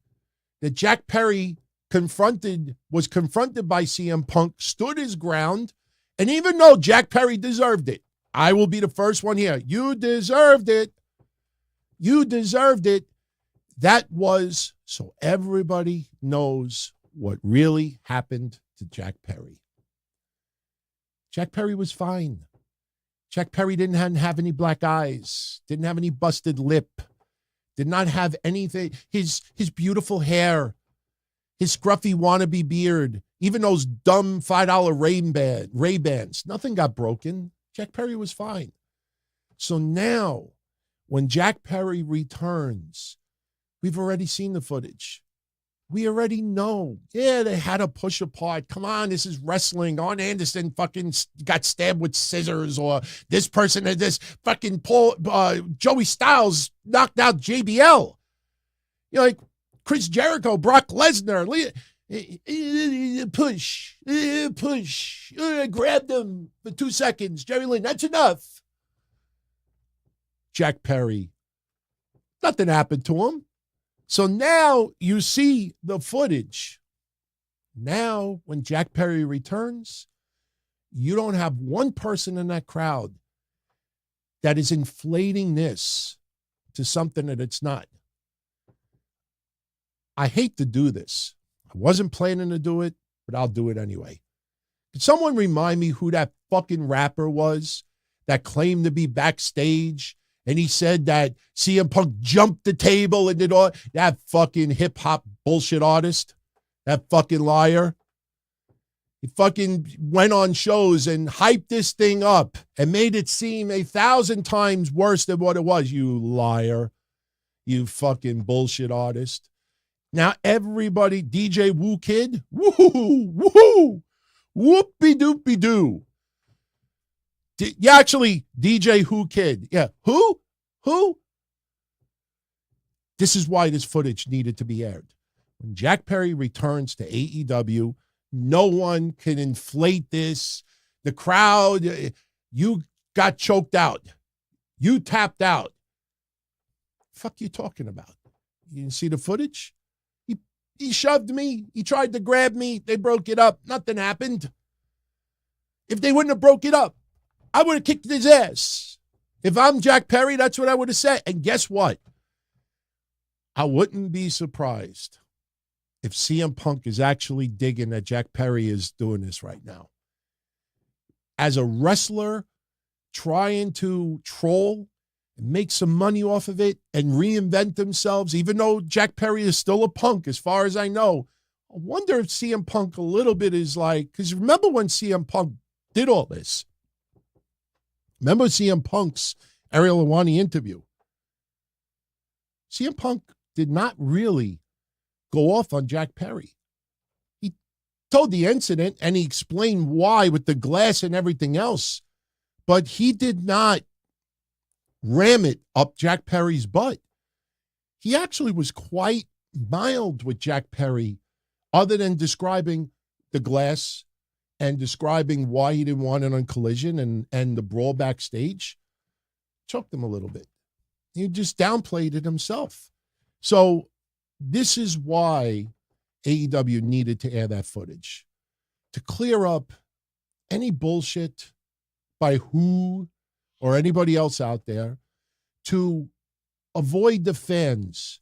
That Jack Perry was confronted by CM Punk, stood his ground, and even though Jack Perry deserved it, I will be the first one here. You deserved it. You deserved it. That was so everybody knows what really happened to Jack Perry. Jack Perry was fine. Jack Perry didn't have any black eyes, didn't have any busted lip, did not have anything. His beautiful hair, his scruffy wannabe beard, even those dumb $5 Ray-Bans, nothing got broken. Jack Perry was fine. So now, when Jack Perry returns, we've already seen the footage. We already know. Yeah, they had to push apart. Come on, this is wrestling. Arn Anderson fucking got stabbed with scissors, or this person had this fucking Joey Styles knocked out JBL. You know, like Chris Jericho, Brock Lesnar, push, grabbed him for 2 seconds. Jerry Lynn, that's enough. Jack Perry, nothing happened to him. So now you see the footage. Now, when Jack Perry returns, you don't have one person in that crowd that is inflating this to something that it's not. I hate to do this. I wasn't planning to do it, but I'll do it anyway. Could someone remind me who that fucking rapper was that claimed to be backstage? And he said that CM Punk jumped the table and did all that. Fucking hip hop bullshit artist, that fucking liar. He fucking went on shows and hyped this thing up and made it seem 1,000 times worse than what it was. You liar. You fucking bullshit artist. Now everybody, DJ Woo Kid, woohoo, woohoo, whoopie doopie doo. Yeah, actually, DJ Who Kid. Yeah, who? This is why this footage needed to be aired. When Jack Perry returns to AEW, no one can inflate this. The crowd, you got choked out. You tapped out. Fuck you talking about? You didn't see the footage? He shoved me. He tried to grab me. They broke it up. Nothing happened. If they wouldn't have broke it up, I would have kicked his ass. If I'm Jack Perry, that's what I would have said. And guess what? I wouldn't be surprised if CM Punk is actually digging that Jack Perry is doing this right now. As a wrestler, trying to troll and make some money off of it and reinvent themselves, even though Jack Perry is still a punk, as far as I know. I wonder if CM Punk a little bit is like, because remember when CM Punk did all this? Remember CM Punk's Ariel Helwani interview? CM Punk did not really go off on Jack Perry. He told the incident and he explained why with the glass and everything else, but he did not ram it up Jack Perry's butt. He actually was quite mild with Jack Perry, other than describing the glass and describing why he didn't want it on Collision and the brawl backstage. Choked him a little bit. He just downplayed it himself. So this is why AEW needed to air that footage, to clear up any bullshit by who or anybody else out there, to avoid the fans,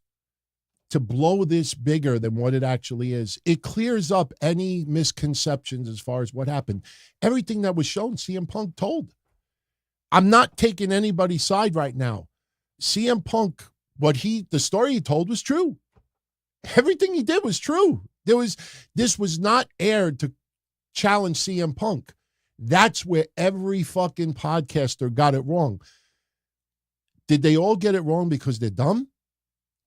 to blow this bigger than what it actually is. It clears up any misconceptions as far as what happened. Everything that was shown, CM Punk told. I'm not taking anybody's side right now. CM Punk, the story he told was true. Everything he did was true. This was not aired to challenge CM Punk. That's where every fucking podcaster got it wrong. Did they all get it wrong because they're dumb?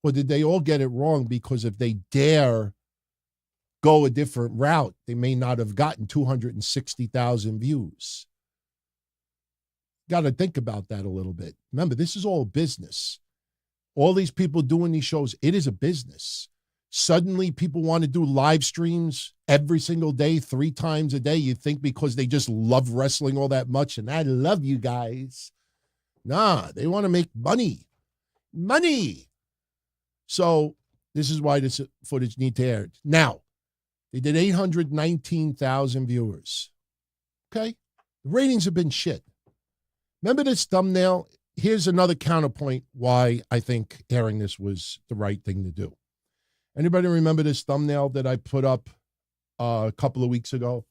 Or did they all get it wrong because if they dare go a different route, they may not have gotten 260,000 views? Got to think about that a little bit. Remember, this is all business. All these people doing these shows, it is a business. Suddenly people want to do live streams every single day, 3 times a day. You think because they just love wrestling all that much, and I love you guys. Nah, they want to make money. Money. So this is why this footage needs to air. Now, they did 819,000 viewers. Okay? The ratings have been shit. Remember this thumbnail? Here's another counterpoint why I think airing this was the right thing to do. Anybody remember this thumbnail that I put up a couple of weeks ago?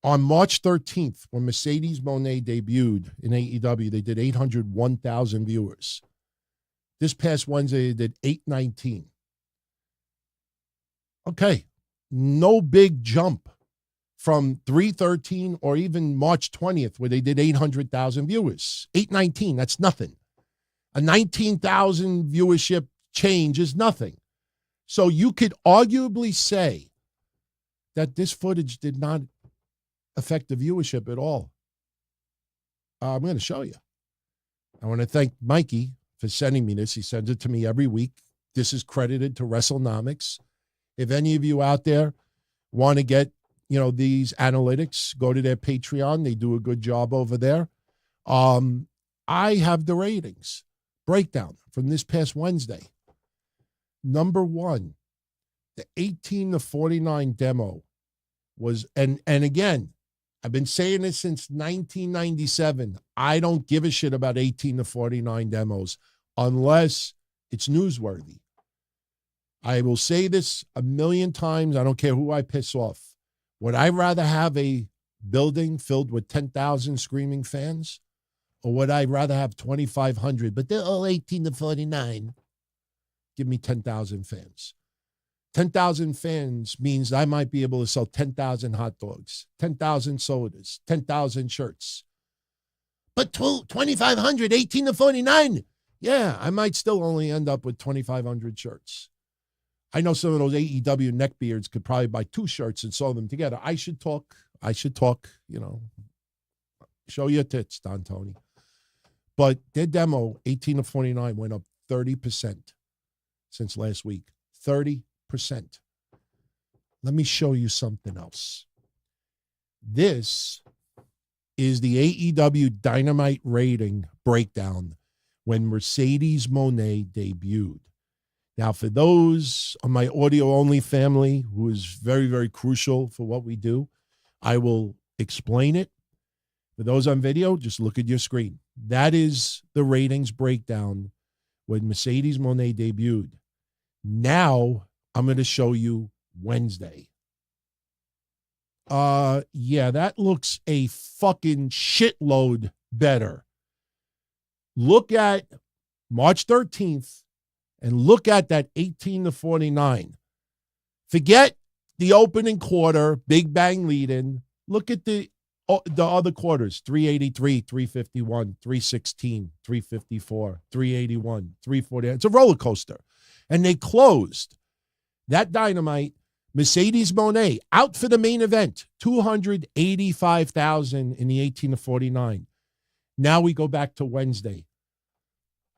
On March 13th, when Mercedes Moné debuted in AEW, they did 801,000 viewers. This past Wednesday, they did 819. Okay, no big jump from 3/13 or even March 20th, where they did 800,000 viewers. 8/19, that's nothing. A 19,000 viewership change is nothing. So you could arguably say that this footage did not affect the viewership at all. I'm going to show you. I want to thank Mikey for sending me this. He sends it to me every week. This is credited to WrestleNomics. If any of you out there want to get, these analytics, go to their Patreon. They do a good job over there. I have the ratings breakdown from this past Wednesday. Number one, the 18-49 demo was, and again, I've been saying this since 1997. I don't give a shit about 18-49 demos unless it's newsworthy. I will say this a million times. I don't care who I piss off. Would I rather have a building filled with 10,000 screaming fans, or would I rather have 2,500, but they're all 18-49? Give me 10,000 fans. 10,000 fans means I might be able to sell 10,000 hot dogs, 10,000 sodas, 10,000 shirts. But 2,500, 18-49. Yeah, I might still only end up with 2,500 shirts. I know some of those AEW neckbeards could probably buy 2 shirts and sew them together. I should talk, show your tits, Don Tony. But their demo, 18-49, went up 30% since last week. 30%. Let me show you something else. This is the AEW Dynamite rating breakdown when Mercedes Mone debuted. Now, for those of my audio-only family, who is very, very crucial for what we do, I will explain it. For those on video, just look at your screen. That is the ratings breakdown when Mercedes Mone debuted. Now, I'm going to show you Wednesday. Yeah, that looks a fucking shitload better. Look at March 13th. And look at that 18-49. Forget the opening quarter, Big Bang lead-in. Look at the other quarters, 383, 351, 316, 354, 381, 340. It's a roller coaster. And they closed that Dynamite, Mercedes Mone, out for the main event, 285,000 in the 18-49. Now we go back to Wednesday.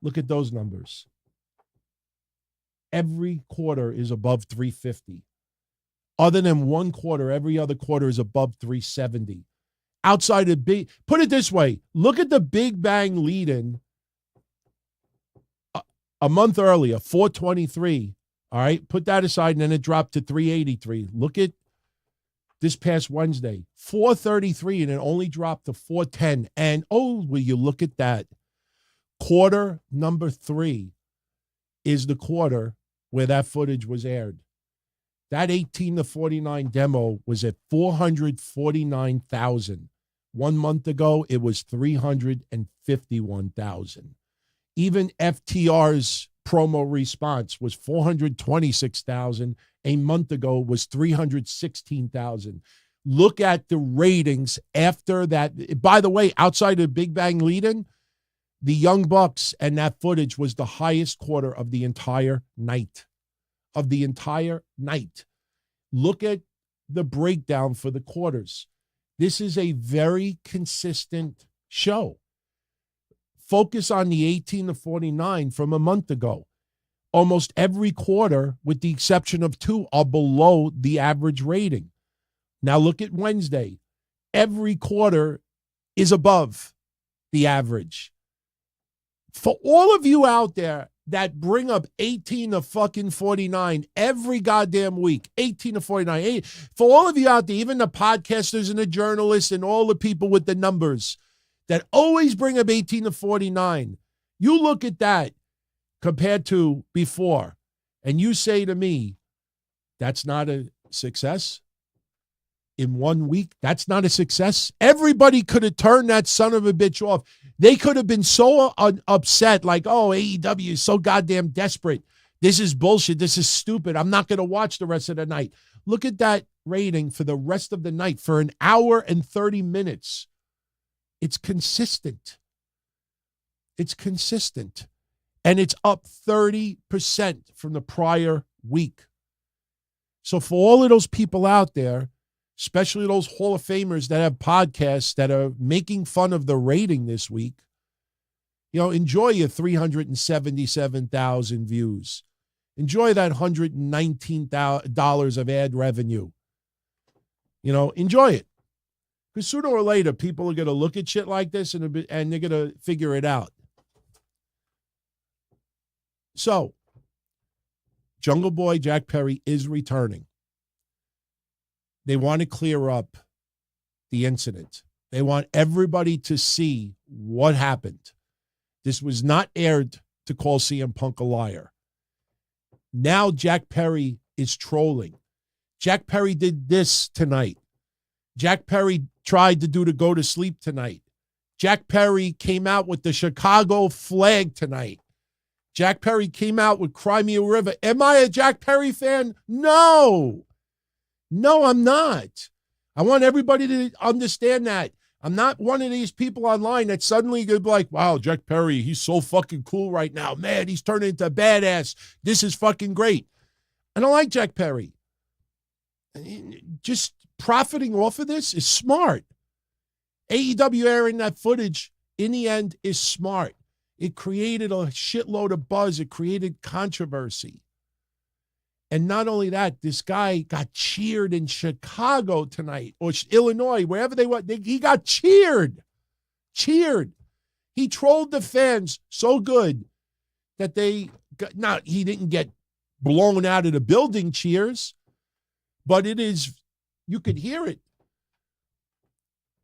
Look at those numbers. Every quarter is above 350. Other than one quarter, every other quarter is above 370. Outside of put it this way, look at the Big Bang lead-in a month earlier, 423. All right, put that aside, and then it dropped to 383. Look at this past Wednesday, 433, and it only dropped to 410. And, will you look at that? Quarter number 3 is the quarter where that footage was aired. That 18-49 demo was at 449,000. 1 month ago, it was 351,000. Even FTR's promo response was 426,000. A month ago was 316,000. Look at the ratings after that. By the way, outside of Big Bang lead-in, the Young Bucks and that footage was the highest quarter of the entire night. Look at the breakdown for the quarters. This is a very consistent show. Focus on the 18-49 from a month ago. Almost every quarter, with the exception of 2, are below the average rating. Now look at Wednesday. Every quarter is above the average. For all of you out there that bring up 18-49 every goddamn week, 18-49. For all of you out there, even the podcasters and the journalists and all the people with the numbers that always bring up 18-49, you look at that compared to before, and you say to me, that's not a success? In 1 week, that's not a success? Everybody could have turned that son of a bitch off. They could have been so upset, like, oh, AEW is so goddamn desperate This is bullshit. This is stupid. I'm not going to watch the rest of the night. Look at that rating for the rest of the night for an hour and 30 minutes. It's consistent. It's consistent. And it's up 30% from the prior week. So for all of those people out there, especially those Hall of Famers that have podcasts that are making fun of the rating this week, enjoy your 377,000 views. Enjoy that $119 of ad revenue. Enjoy it. Because sooner or later, people are going to look at shit like this and they're going to figure it out. So, Jungle Boy Jack Perry is returning. They want to clear up the incident. They want everybody to see what happened. This was not aired to call CM Punk a liar. Now Jack Perry is trolling. Jack Perry did this tonight. Jack Perry tried to do the go to sleep tonight. Jack Perry came out with the Chicago flag tonight. Jack Perry came out with Cry Me a River. Am I a Jack Perry fan? No. No, I'm not. I want everybody to understand that. I'm not one of these people online that suddenly could be like, wow, Jack Perry, he's so fucking cool right now. Man, he's turning into a badass. This is fucking great. I don't like Jack Perry. Just profiting off of this is smart. AEW airing that footage, in the end, is smart. It created a shitload of buzz. It created controversy. And not only that, this guy got cheered in Chicago tonight, or Illinois, wherever they went. He got cheered. Cheered. He trolled the fans so good that he didn't get blown out of the building cheers, but you could hear it.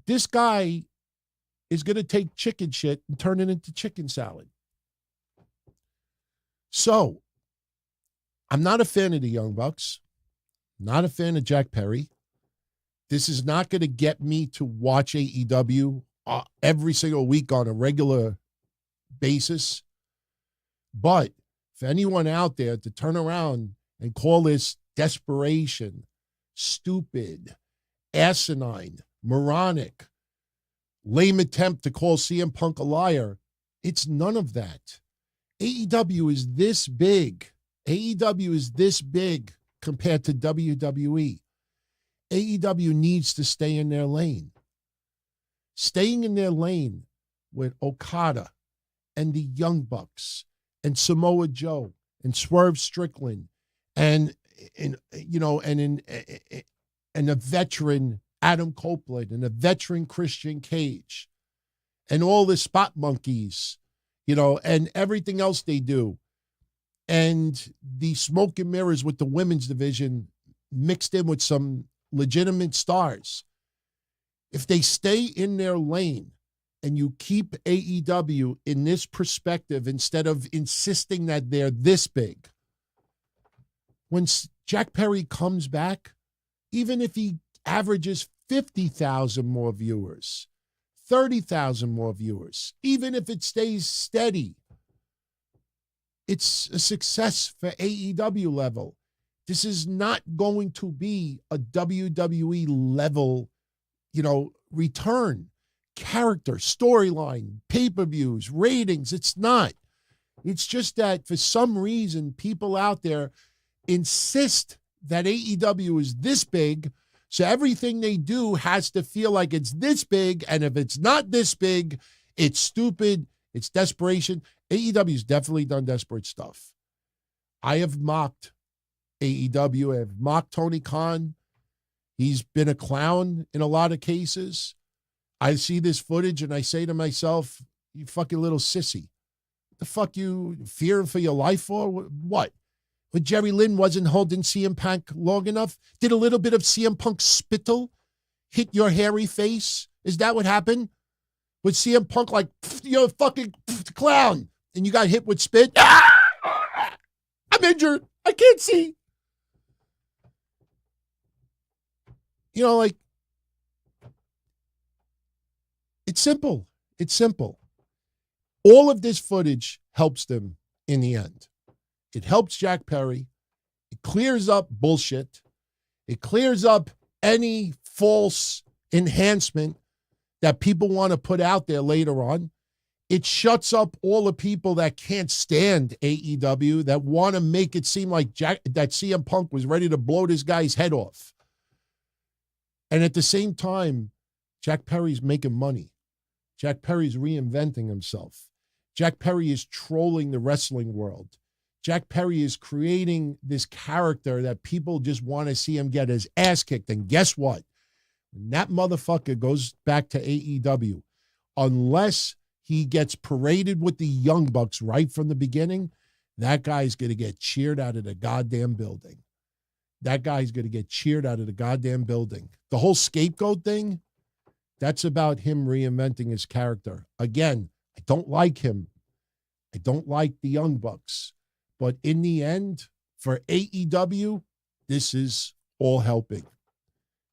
This guy is going to take chicken shit and turn it into chicken salad. So, I'm not a fan of the Young Bucks. Not a fan of Jack Perry. This is not going to get me to watch AEW every single week on a regular basis. But for anyone out there to turn around and call this desperation, stupid, asinine, moronic, lame attempt to call CM Punk a liar, it's none of that. AEW is this big. AEW is this big compared to WWE. AEW needs to stay in their lane. Staying in their lane with Okada and the Young Bucks and Samoa Joe and Swerve Strickland and a veteran Adam Copeland and a veteran Christian Cage and all the spot monkeys, and everything else they do. And the smoke and mirrors with the women's division mixed in with some legitimate stars. If they stay in their lane and you keep AEW in this perspective instead of insisting that they're this big, when Jack Perry comes back, even if he averages 50,000 more viewers, 30,000 more viewers, even if it stays steady, it's a success for AEW level. This is not going to be a WWE level, return, character, storyline, pay-per-views, ratings. It's not. It's just that for some reason, people out there insist that AEW is this big, so everything they do has to feel like it's this big, and if it's not this big, it's stupid, it's desperation. AEW's definitely done desperate stuff. I have mocked AEW. I have mocked Tony Khan. He's been a clown in a lot of cases. I see this footage and I say to myself, you fucking little sissy. What the fuck you fearing for your life for? What? When Jerry Lynn wasn't holding CM Punk long enough? Did a little bit of CM Punk spittle hit your hairy face? Is that what happened? With CM Punk like, you're a fucking clown. And you got hit with spit. I'm injured. I can't see. It's simple. It's simple. All of this footage helps them in the end. It helps Jack Perry. It clears up bullshit. It clears up any false enhancement that people want to put out there later on. It shuts up all the people that can't stand AEW, that want to make it seem like that CM Punk was ready to blow this guy's head off. And at the same time, Jack Perry's making money. Jack Perry's reinventing himself. Jack Perry is trolling the wrestling world. Jack Perry is creating this character that people just want to see him get his ass kicked. And guess what? When that motherfucker goes back to AEW, unless he gets paraded with the Young Bucks right from the beginning, that guy's going to get cheered out of the goddamn building. That guy's going to get cheered out of the goddamn building. The whole scapegoat thing, that's about him reinventing his character. Again, I don't like him. I don't like the Young Bucks. But in the end, for AEW, this is all helping.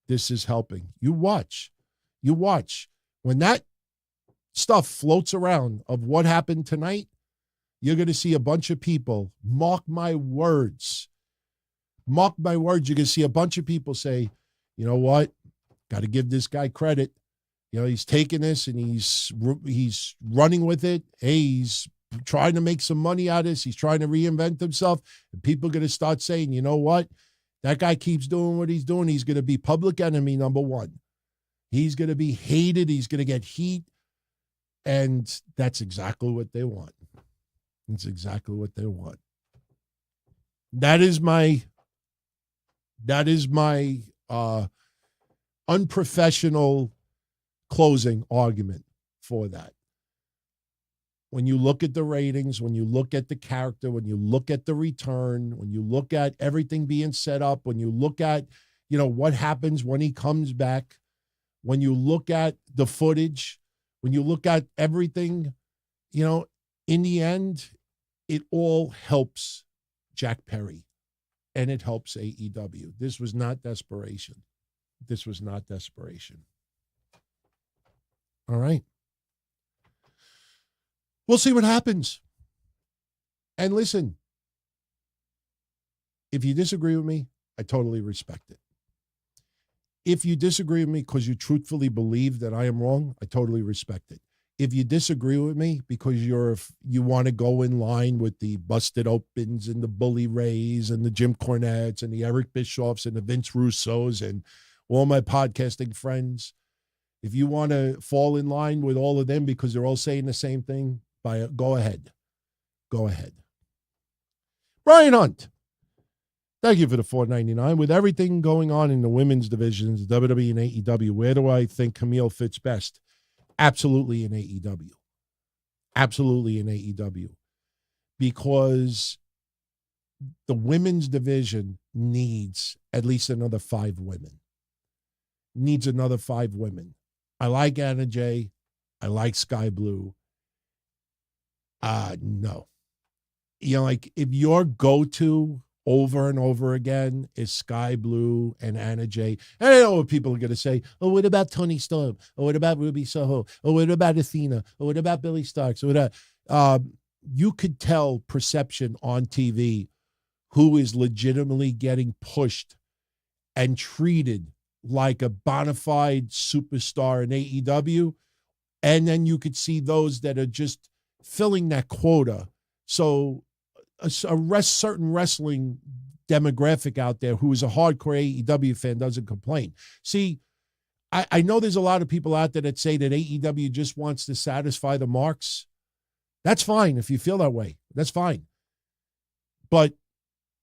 This is helping. You watch. You watch. When that stuff floats around of what happened tonight, you're going to see a bunch of people, mark my words. Mark my words, you're going to see a bunch of people say, you know what? Got to give this guy credit. You know, he's taking this and he's running with it. Hey, he's trying to make some money out of this. He's trying to reinvent himself. And people are going to start saying, you know what? That guy keeps doing what he's doing. He's going to be public enemy number one. He's going to be hated. He's going to get heat. And that's exactly what they want. That's exactly what they want. That is my unprofessional closing argument for that. When you look at the ratings, when you look at the character, when you look at the return, when you look at everything being set up, when you look at, you know, what happens when he comes back, when you look at the footage, when you look at everything, you know, in the end, it all helps Jack Perry and it helps AEW. This was not desperation. This was not desperation. All right. We'll see what happens. And listen, if you disagree with me, I totally respect it. If you disagree with me because you truthfully believe that I am wrong, I totally respect it. If you disagree with me because you want to go in line with the Busted Opens and the Bully Rays and the Jim Cornettes and the Eric Bischoffs and the Vince Russos and all my podcasting friends, if you want to fall in line with all of them because they're all saying the same thing, go ahead. Go ahead. Brian Hunt, thank you for the $4.99. With everything going on in the women's divisions, WWE and AEW, where do I think Camille fits best? Absolutely in AEW. Absolutely in AEW. Because the women's division needs at least another 5 women. Needs another 5 women. I like Anna Jay. I like Sky Blue. No. You know, like if your go-to over and over again is Sky Blue and Anna Jay, and I know what people are going to say, oh, what about Toni Storm? Oh, what about Ruby Soho? Oh, what about Athena? Oh, what about Billy Starks? You could tell perception on TV who is legitimately getting pushed and treated like a bona fide superstar in AEW. And then you could see those that are just filling that quota. So a certain wrestling demographic out there who is a hardcore AEW fan doesn't complain. See, I know there's a lot of people out there that say that AEW just wants to satisfy the marks. That's fine if you feel that way. That's fine. But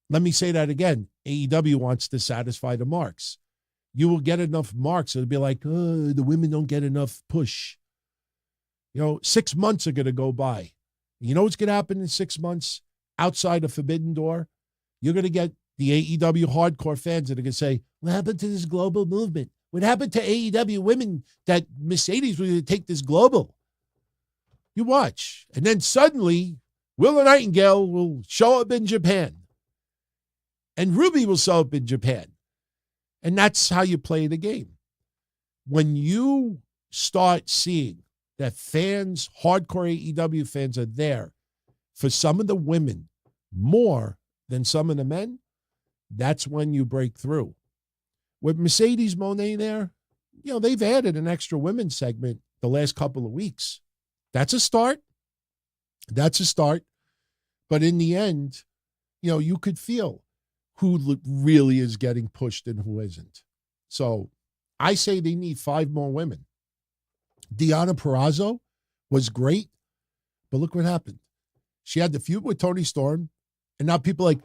let me say that again. AEW wants to satisfy the marks. You will get enough marks. It'll be like, oh, the women don't get enough push. You know, 6 months are going to go by. You know what's going to happen in 6 months? Outside of Forbidden Door, you're going to get the AEW hardcore fans that are going to say, what happened to this global movement? What happened to AEW women that Mercedes was going to take this global? You watch. And then suddenly, Willow Nightingale will show up in Japan. And Ruby will show up in Japan. And that's how you play the game. When you start seeing that fans, hardcore AEW fans are there for some of the women more than some of the men, that's when you break through. With Mercedes Moné there, they've added an extra women's segment the last couple of weeks. That's a start. That's a start. But in the end, you could feel who really is getting pushed and who isn't. So I say they need 5 more women. Deonna Purrazzo was great, but look what happened. She had the feud with Toni Storm, and now people are like,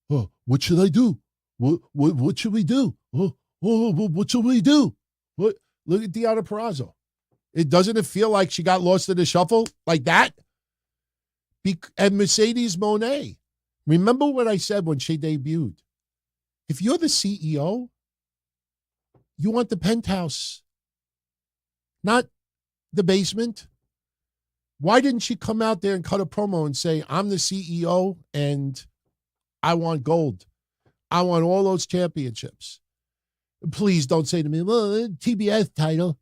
oh, what should I do? What should we do? What should we do? What? Look at Deonna Purrazzo. Doesn't it feel like she got lost in the shuffle like that? And Mercedes Moné, remember what I said when she debuted? If you're the CEO, you want the penthouse, not the basement. Why didn't she come out there and cut a promo and say, I'm the CEO and I want gold. I want all those championships. Please don't say to me, well, TBS title.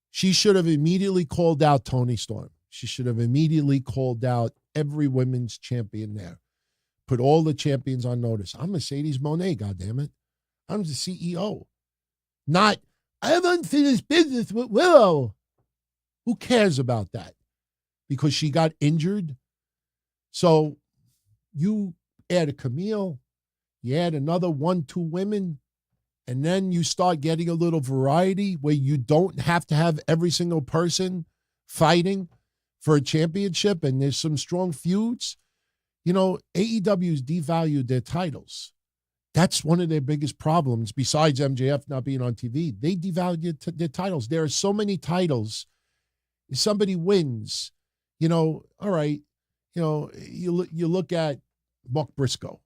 She should have immediately called out Toni Storm. She should have immediately called out every women's champion there. Put all the champions on notice. I'm Mercedes Moné, goddammit. I'm the CEO. Not, I have unfinished business with Willow. Who cares about that? Because she got injured. So you add a Camille, you add another 1-2 women, and then you start getting a little variety where you don't have to have every single person fighting for a championship, and there's some strong feuds. AEW's devalued their titles. That's one of their biggest problems, besides MJF not being on TV. They devalued their titles. There are so many titles. If somebody wins, all right, you look at Mark Briscoe.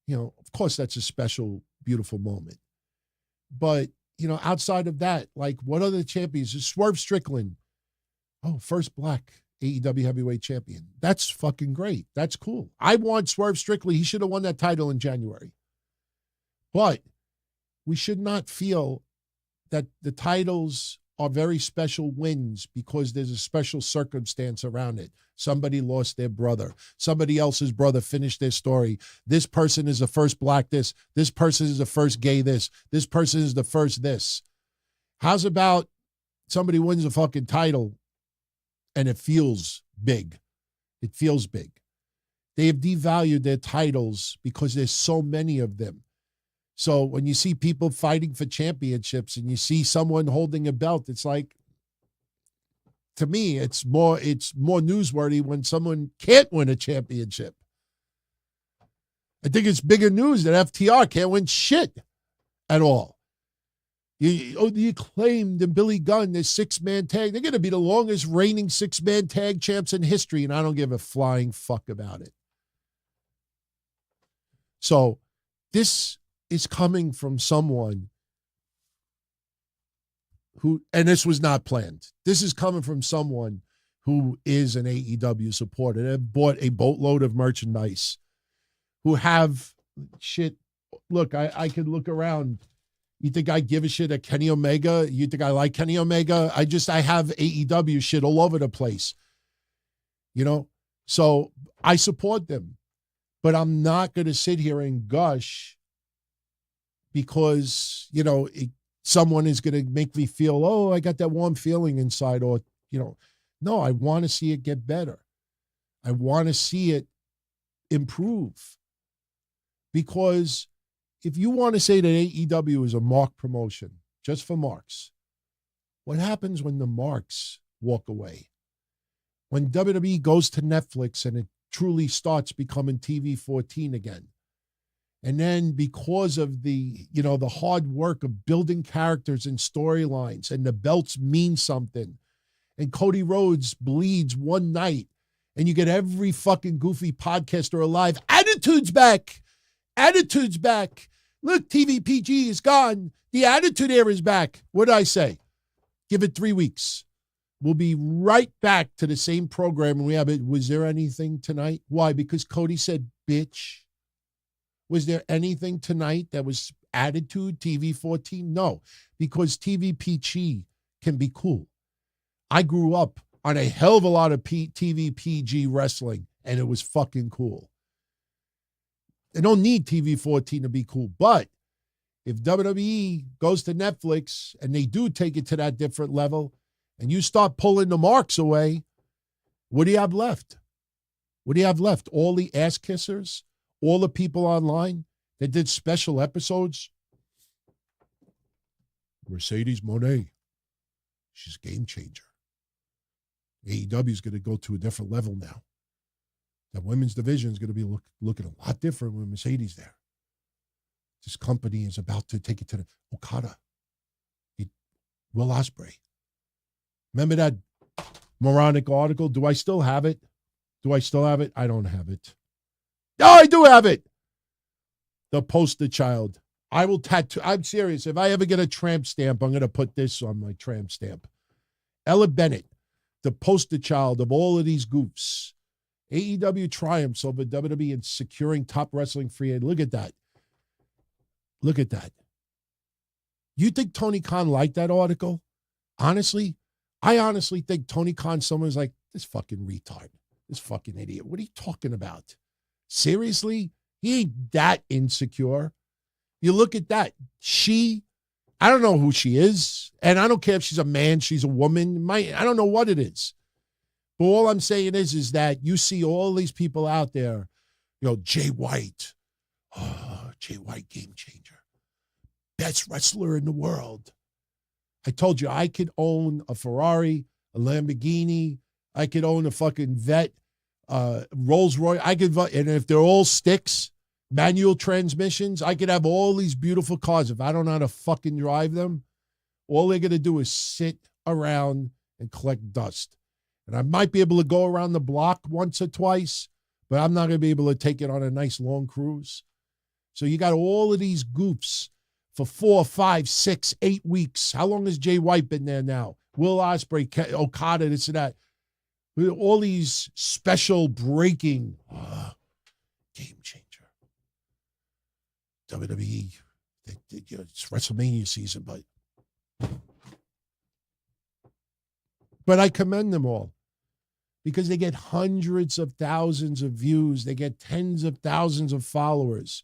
Of course, that's a special, beautiful moment. But, outside of that, like, what other champions? Swerve Strickland. Oh, first black AEW heavyweight champion. That's fucking great. That's cool. I want Swerve Strickland. He should have won that title in January. But we should not feel that the titles are very special wins because there's a special circumstance around it. Somebody lost their brother. Somebody else's brother finished their story. This person is the first black this. This person is the first gay this. This person is the first this. How's about somebody wins a fucking title and it feels big? It feels big. They have devalued their titles because there's so many of them. So when you see people fighting for championships and you see someone holding a belt, it's like, to me, it's more newsworthy when someone can't win a championship. I think it's bigger news that FTR can't win shit at all. The Acclaimed and Billy Gunn, this 6-man tag, they're going to be the longest reigning 6-man tag champs in history, and I don't give a flying fuck about it. So this is coming from someone who, and this was not planned. This is coming from someone who is an AEW supporter. They've bought a boatload of merchandise, who have shit. Look, I could look around. You think I give a shit at Kenny Omega? You think I like Kenny Omega? I have AEW shit all over the place. So I support them, but I'm not going to sit here and gush because, someone is going to make me feel, oh, I got that warm feeling inside, or, no, I want to see it get better. I want to see it improve. Because if you want to say that AEW is a mark promotion, just for marks, what happens when the marks walk away? When WWE goes to Netflix and it truly starts becoming TV 14 again. And then because of the hard work of building characters and storylines, and the belts mean something, and Cody Rhodes bleeds one night, and you get every fucking goofy podcaster alive. Attitude's back. Attitude's back. Look, TVPG is gone. The Attitude Era is back. What did I say? Give it 3 weeks. We'll be right back to the same program. And we have it. Was there anything tonight? Why? Because Cody said, bitch. Was there anything tonight that was Attitude, TV 14? No, because TVPG can be cool. I grew up on a hell of a lot of TV PG wrestling, and it was fucking cool. They don't need TV 14 to be cool, but if WWE goes to Netflix and they do take it to that different level and you start pulling the marks away, what do you have left? What do you have left? All the ass kissers? All the people online that did special episodes? Mercedes Moné. She's a game changer. AEW is going to go to a different level now. That women's division is going to be looking a lot different with Mercedes there. This company is about to take it to the Okada. Will Ospreay. Remember that moronic article? Do I still have it? I don't have it. No, I do have it. The poster child. I will tattoo. I'm serious. If I ever get a tramp stamp, I'm going to put this on my tramp stamp. Ella Bennett, the poster child of all of these goofs. AEW triumphs over WWE in securing top wrestling free agent. Look at that. Look at that. You think Tony Khan liked that article? Honestly, I honestly think Tony Khan, someone's like, this fucking retard, this fucking idiot. What are you talking about? Seriously? He ain't that insecure. You look at that. I don't know who she is, and I don't care if she's a man, she's a woman. I don't know what it is. But all I'm saying is that you see all these people out there, Jay White. Oh, Jay White, game changer. Best wrestler in the world. I told you I could own a Ferrari, a Lamborghini. I could own a fucking Vet, Rolls Royce. And if they're all sticks, manual transmissions, I could have all these beautiful cars. If I don't know how to fucking drive them, all they're going to do is sit around and collect dust. And I might be able to go around the block once or twice, but I'm not going to be able to take it on a nice long cruise. So you got all of these goofs for 4, 5, 6, 8 weeks. How long has Jay White been there now? Will Ospreay, Okada, this and that. All these special breaking game changer. WWE, it's WrestleMania season, but I commend them all because they get hundreds of thousands of views. They get tens of thousands of followers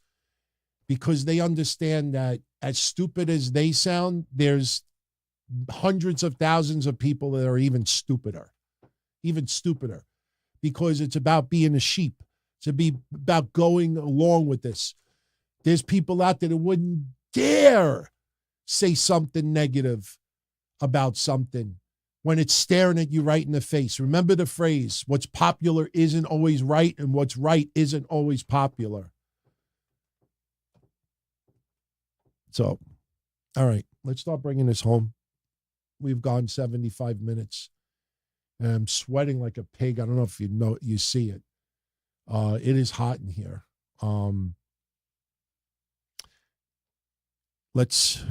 because they understand that as stupid as they sound, there's hundreds of thousands of people that are even stupider, because it's about being a sheep. It's about going along with this. There's people out there that wouldn't dare say something negative about something when it's staring at you right in the face. Remember the phrase, what's popular isn't always right, and what's right isn't always popular. So, all right, let's start bringing this home. We've gone 75 minutes, and I'm sweating like a pig. I don't know if you see it. It is hot in here. Let's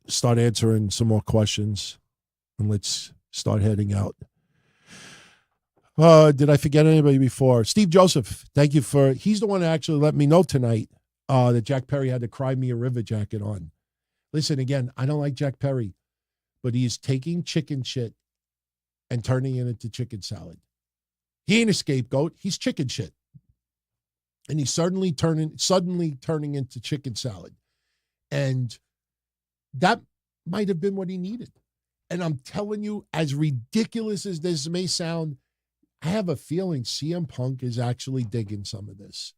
start answering some more questions, and let's start heading out. Did I forget anybody before? Steve Joseph, thank you he's the one that actually let me know tonight that Jack Perry had the Cry Me a River jacket on. Listen, again, I don't like Jack Perry, but he is taking chicken shit and turning it into chicken salad. He ain't a scapegoat. He's chicken shit. And he's suddenly turning into chicken salad. And that might have been what he needed. And I'm telling you, as ridiculous as this may sound, I have a feeling CM Punk is actually digging some of this.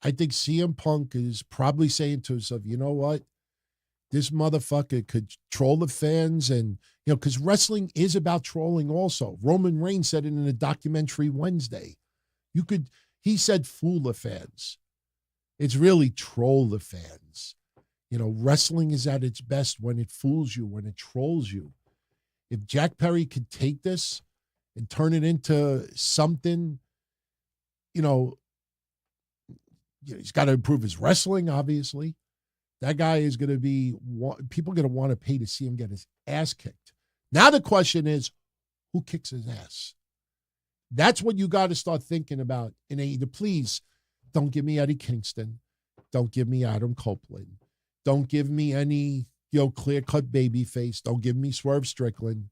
I think CM Punk is probably saying to himself, you know what? This motherfucker could troll the fans, and, because wrestling is about trolling also. Roman Reigns said it in a documentary Wednesday. He said fool the fans. It's really troll the fans. Wrestling is at its best when it fools you, when it trolls you. If Jack Perry could take this and turn it into something, he's got to improve his wrestling, obviously. That guy is going to be, people are going to want to pay to see him get his ass kicked. Now the question is, who kicks his ass? That's what you got to start thinking about in AEW. Please don't give me Eddie Kingston. Don't give me Adam Copeland. Don't give me any, clear-cut baby face. Don't give me Swerve Strickland.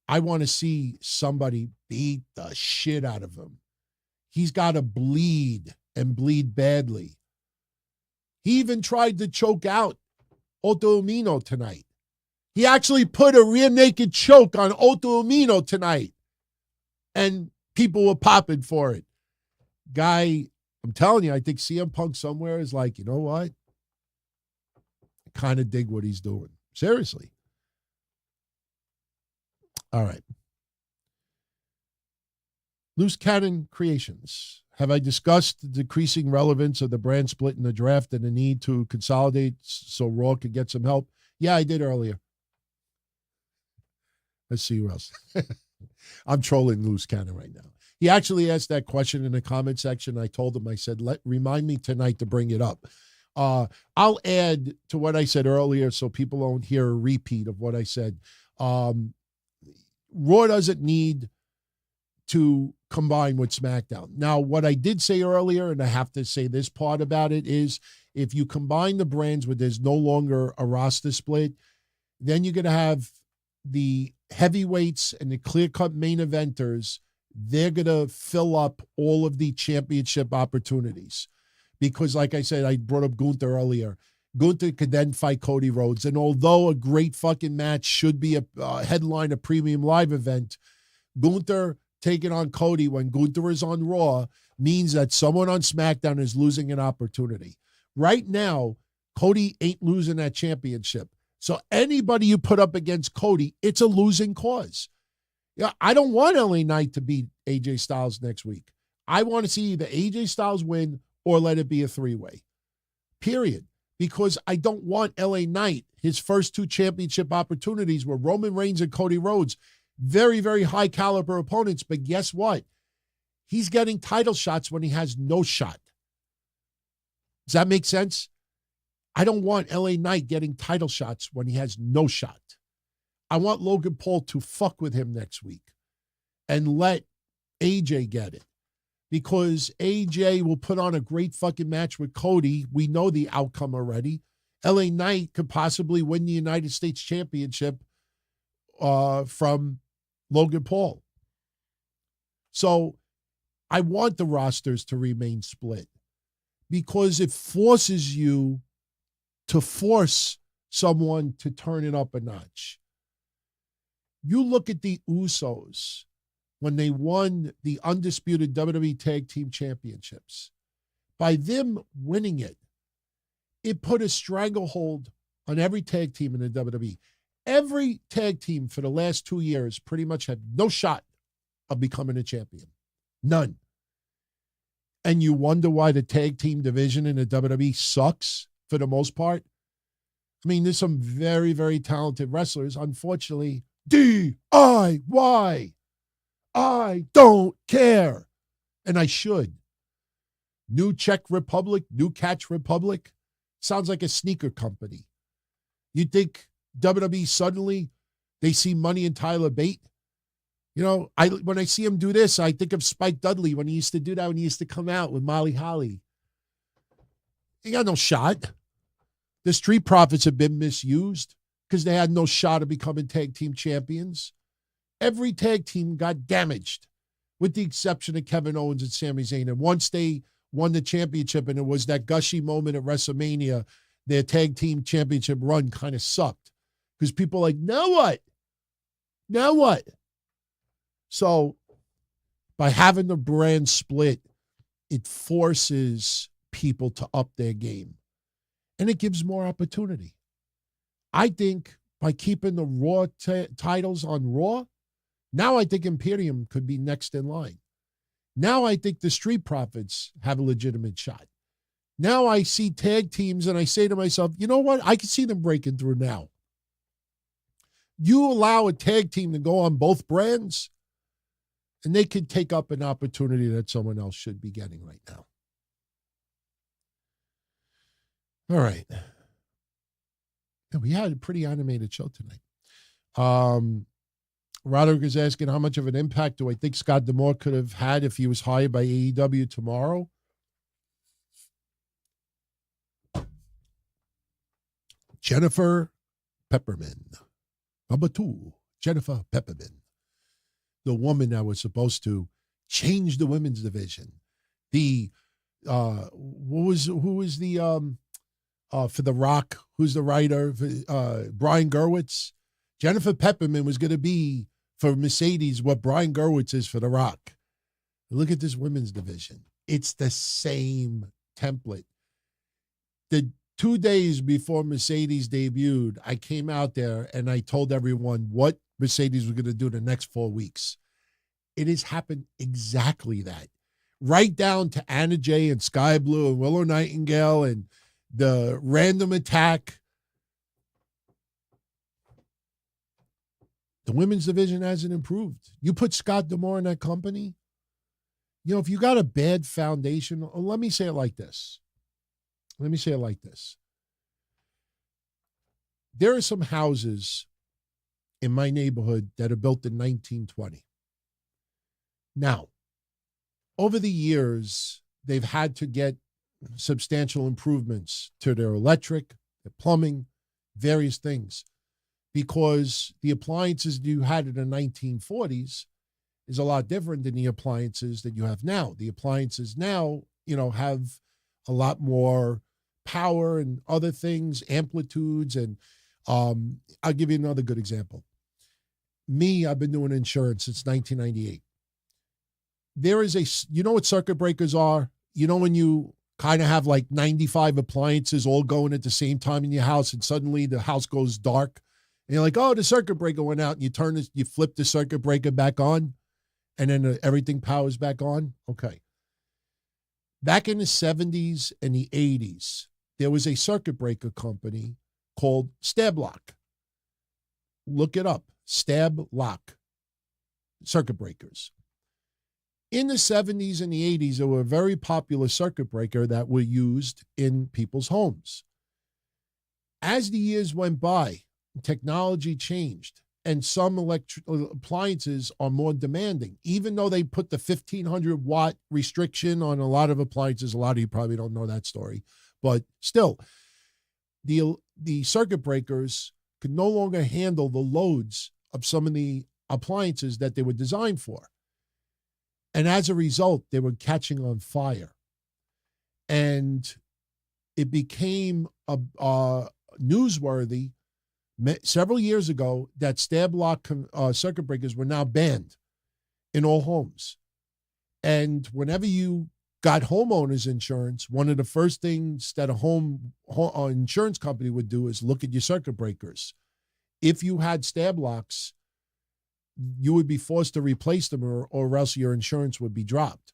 I want to see somebody beat the shit out of him. he's got to bleed and bleed badly. He even tried to choke out Otto Umino tonight. He actually put a rear naked choke on Otto Umino tonight. And people were popping for it. Guy, I'm telling you, I think CM Punk somewhere is like, you know what? I kind of dig what he's doing. Seriously. All right. Loose Cannon Creations. Have I discussed the decreasing relevance of the brand split in the draft and the need to consolidate so Raw could get some help? Yeah, I did earlier. Let's see who else. I'm trolling Loose Cannon right now. He actually asked that question in the comment section. I told him, I said, remind me tonight to bring it up. I'll add to what I said earlier so people don't hear a repeat of what I said. Raw doesn't need to combine with SmackDown. Now, what I did say earlier, and I have to say this part about it, is if you combine the brands where there's no longer a roster split, then you're going to have the heavyweights and the clear-cut main eventers. They're going to fill up all of the championship opportunities. Because, like I said, I brought up Gunther earlier. Gunther could then fight Cody Rhodes. And although a great fucking match should be a headline, a premium live event, Gunther taking on Cody when Gunther is on Raw means that someone on SmackDown is losing an opportunity. Right now, Cody ain't losing that championship. So anybody you put up against Cody, it's a losing cause. Yeah, I don't want LA Knight to beat AJ Styles next week. I want to see either AJ Styles win or let it be a three-way. Period. Because I don't want LA Knight, his first two championship opportunities were Roman Reigns and Cody Rhodes. Very, very high caliber opponents. But guess what? He's getting title shots when he has no shot. Does that make sense? I don't want LA Knight getting title shots when he has no shot. I want Logan Paul to fuck with him next week and let AJ get it. Because AJ will put on a great fucking match with Cody. We know the outcome already. LA Knight could possibly win the United States Championship from Logan Paul. So I want the rosters to remain split because it forces you to force someone to turn it up a notch. You look at the Usos when they won the undisputed WWE Tag Team Championships. By them winning it, it put a stranglehold on every tag team in the WWE. Every tag team for the last 2 years pretty much had no shot of becoming a champion. None. And you wonder why the tag team division in the WWE sucks for the most part? I mean, there's some very, very talented wrestlers. Unfortunately, DIY. I don't care. And I should. New Czech Republic, New Catch Republic. Sounds like a sneaker company. You think WWE suddenly, they see money in Tyler Bate? You know, when I see him do this, I think of Spike Dudley when he used to do that, when he used to come out with Molly Holly. He got no shot. The Street Profits have been misused because they had no shot of becoming tag team champions. Every tag team got damaged, with the exception of Kevin Owens and Sami Zayn. And once they won the championship, and it was that gushy moment at WrestleMania, their tag team championship run kind of sucked. Because people are like, now what? Now what? So, by having the brand split, it forces people to up their game. And it gives more opportunity. I think by keeping the Raw titles on Raw, now I think Imperium could be next in line. Now I think the Street Profits have a legitimate shot. Now I see tag teams and I say to myself, you know what? I can see them breaking through now. You allow a tag team to go on both brands, and they could take up an opportunity that someone else should be getting right now. All right. Yeah, we had a pretty animated show tonight. Roderick is asking, how much of an impact do I think Scott D'Amore could have had if he was hired by AEW tomorrow? Jennifer Pepperman. Number 2, Jennifer Pepperman. The woman that was supposed to change the women's division, The who was the for The Rock? Who's the writer? Brian Gerwitz. Jennifer Pepperman was going to be for Mercedes what Brian Gerwitz is for The Rock. Look at this women's division. It's the same template. The 2 days before Mercedes debuted, I came out there and I told everyone what Mercedes was going to do the next 4 weeks. It has happened exactly that. Right down to Anna Jay and Sky Blue and Willow Nightingale and the random attack. The women's division hasn't improved. You put Scott D'Amore in that company, if you got a bad foundation, let me say it like this. There are some houses in my neighborhood that are built in 1920. Now, over the years, they've had to get substantial improvements to their electric, their plumbing, various things, because the appliances you had in the 1940s is a lot different than the appliances that you have now. The appliances now, have a lot more power and other things, amplitudes, and I'll give you another good example. I've been doing insurance since 1998. There is you know what circuit breakers are? When you kind of have like 95 appliances all going at the same time in your house and suddenly the house goes dark and you're like, oh, the circuit breaker went out, and you flip the circuit breaker back on and then everything powers back on. Okay. Back in the 70s and the 80s, there was a circuit breaker company called Stab Lock. Look it up. Stab Lock circuit breakers. In the 70s and the 80s, there were a very popular circuit breaker that were used in people's homes. As the years went by, technology changed, and some appliances are more demanding. Even though they put the 1,500 watt restriction on a lot of appliances, a lot of you probably don't know that story, but still, the circuit breakers could no longer handle the loads of some of the appliances that they were designed for. And as a result, they were catching on fire. And it became newsworthy several years ago that Stab Lock circuit breakers were now banned in all homes. And whenever you got homeowners insurance, one of the first things that a home insurance company would do is look at your circuit breakers. If you had Stab Locks, you would be forced to replace them or else your insurance would be dropped,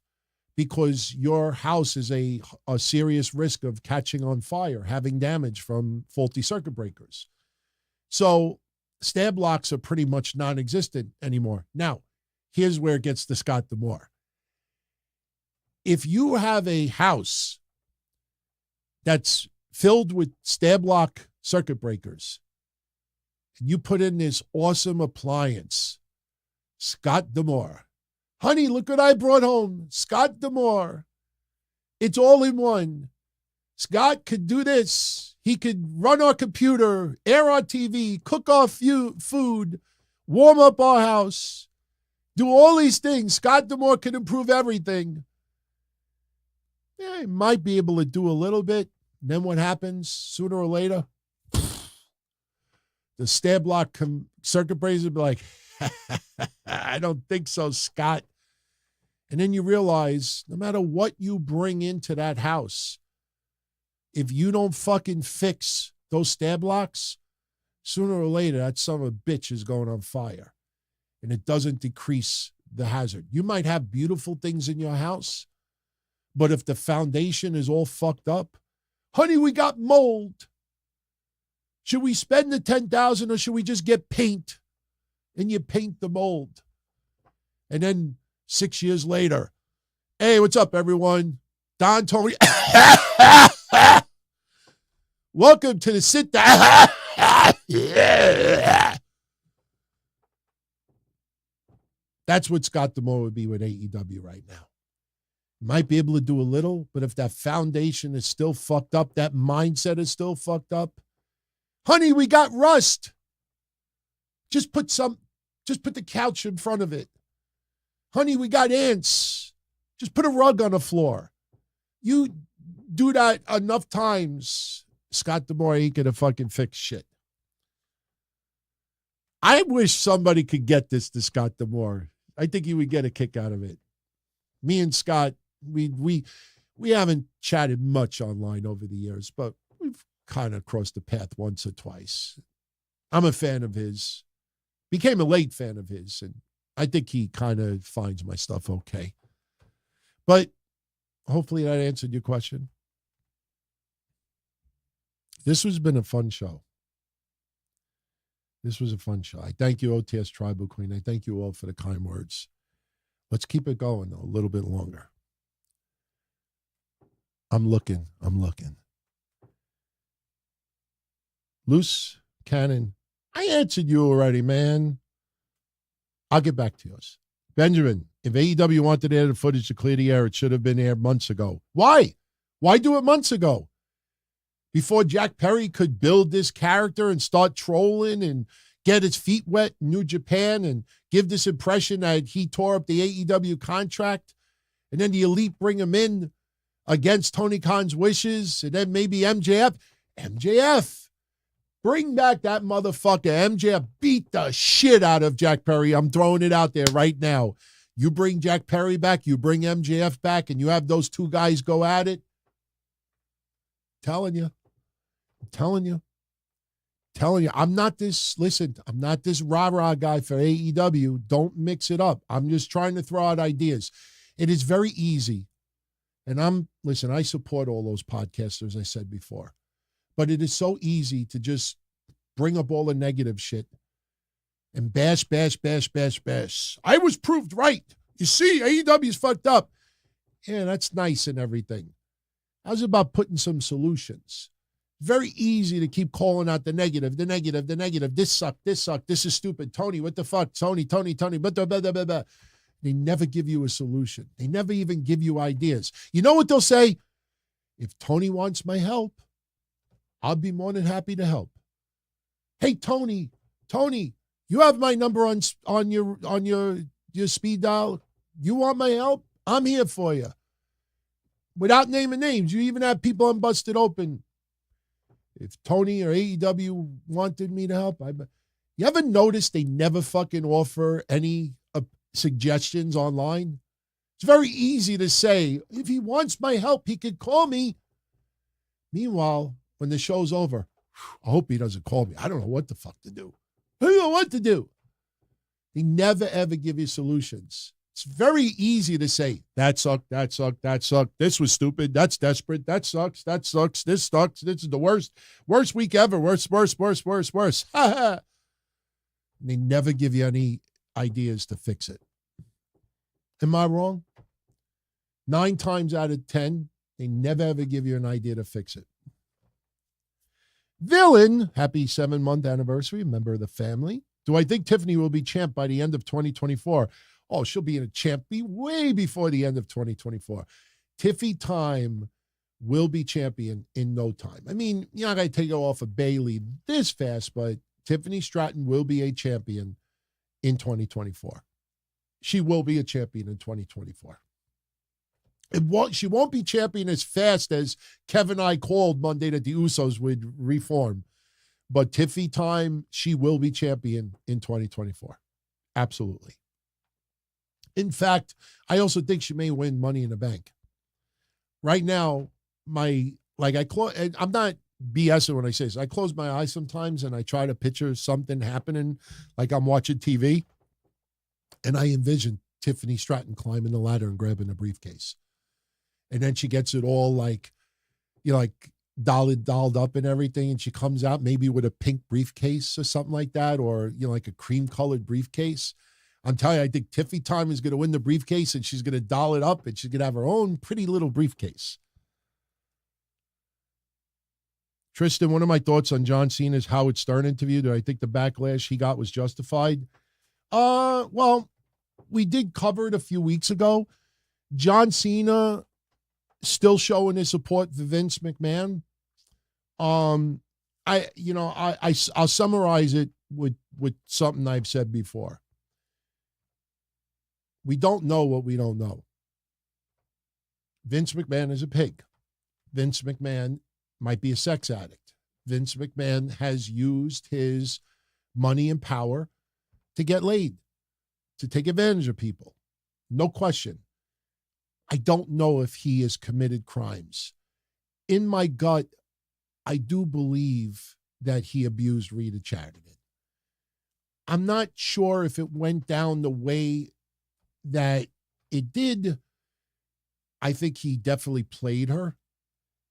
because your house is a serious risk of catching on fire, having damage from faulty circuit breakers. So Stab Locks are pretty much non-existent anymore. Now, here's where it gets to Scott D'Amore. If you have a house that's filled with Stab Lock circuit breakers, and you put in this awesome appliance, Scott D'Amore. Honey, look what I brought home. Scott D'Amore. It's all in one. Scott could do this. He could run our computer, air our TV, cook our food, warm up our house, do all these things. Scott D'Amore can improve everything. Yeah, he might be able to do a little bit. Then what happens sooner or later? The Stab Lock circuit breakers will be like, I don't think so, Scott. And then you realize no matter what you bring into that house, if you don't fucking fix those Stab Locks, sooner or later that son of a bitch is going on fire. And it doesn't decrease the hazard. You might have beautiful things in your house, but if the foundation is all fucked up, honey, we got mold. Should we spend the $10,000 or should we just get paint? And you paint the mold. And then 6 years later, hey, what's up, everyone? Don Tony. Welcome to the sit down. Yeah. That's what Scott D'Amore would be with AEW right now. Might be able to do a little, but if that foundation is still fucked up, that mindset is still fucked up. Honey, we got rust. Just put the couch in front of it. Honey, we got ants. Just put a rug on the floor. You do that enough times, Scott D'Amore ain't gonna fucking fix shit. I wish somebody could get this to Scott D'Amore. I think he would get a kick out of it. Me and Scott, we haven't chatted much online over the years, but we've kind of crossed the path once or twice. I'm a fan of his. Became a late fan of his, and I think he kind of finds my stuff okay. But hopefully that answered your question. This has been a fun show. This was a fun show. I thank you, OTS Tribal Queen. I thank you all for the kind words. Let's keep it going, though, a little bit longer. I'm looking. Loose Cannon. I answered you already, man. I'll get back to yours. Benjamin, if AEW wanted to air the footage to clear the air, it should have been aired months ago. Why? Why do it months ago? Before Jack Perry could build this character and start trolling and get his feet wet in New Japan and give this impression that he tore up the AEW contract, and then the Elite bring him in against Tony Khan's wishes, and then maybe MJF. MJF. Bring back that motherfucker. MJF beat the shit out of Jack Perry. I'm throwing it out there right now. You bring Jack Perry back, you bring MJF back, and you have those two guys go at it. Telling you. I'm not this rah-rah guy for AEW. Don't mix it up. I'm just trying to throw out ideas. It is very easy. And I support all those podcasters I said before. But it is so easy to just bring up all the negative shit and bash. I was proved right. You see, AEW's fucked up. Yeah, that's nice and everything. How's about putting some solutions? Very easy to keep calling out the negative. This sucked. This is stupid. Tony, what the fuck? Tony. Blah. They never give you a solution. They never even give you ideas. You know what they'll say? If Tony wants my help, I'll be more than happy to help. Hey, Tony, you have my number on your speed dial. You want my help? I'm here for you. Without naming names, you even have people on Busted Open. If Tony or AEW wanted me to help, you ever notice they never fucking offer any suggestions online? It's very easy to say, if he wants my help, he could call me. Meanwhile, when the show's over, I hope he doesn't call me. I don't know what the fuck to do. I don't know what to do. They never, ever give you solutions. It's very easy to say, that sucked. This was stupid. That's desperate. That sucks. This sucks. This is the worst week ever. Worse. They never give you any ideas to fix it. Am I wrong? 9 times out of 10, they never, ever give you an idea to fix it. Villain, happy 7-month anniversary, member of the family. Do I think Tiffany will be champ by the end of 2024? Oh, she'll be in a champ way before the end of 2024. Tiffy Time will be champion in no time. I mean, you're not going to take her off of Bailey this fast, but Tiffany Stratton will be a champion in 2024. She will be a champion in 2024. She won't be champion as fast as Kevin and I called Monday that the Usos would reform. But Tiffy Time, she will be champion in 2024. Absolutely. In fact, I also think she may win Money in the Bank. Right now, I'm not BSing when I say this. I close my eyes sometimes and I try to picture something happening like I'm watching TV. And I envision Tiffany Stratton climbing the ladder and grabbing a briefcase. And then she gets it all dolled up and everything. And she comes out maybe with a pink briefcase or something like that, or, like a cream colored briefcase. I'm telling you, I think Tiffy Time is going to win the briefcase and she's going to doll it up and she's going to have her own pretty little briefcase. Tristan, one of my thoughts on John Cena's Howard Stern interview, do I think the backlash he got was justified? Well, we did cover it a few weeks ago. John Cena still showing his support for Vince McMahon. I'll summarize it with something I've said before. We don't know what we don't know. Vince McMahon is a pig. Vince McMahon might be a sex addict. Vince McMahon has used his money and power to get laid, to take advantage of people. No question. I don't know if he has committed crimes. In my gut, I do believe that he abused Rita Chatterton. I'm not sure if it went down the way that it did. I think he definitely played her.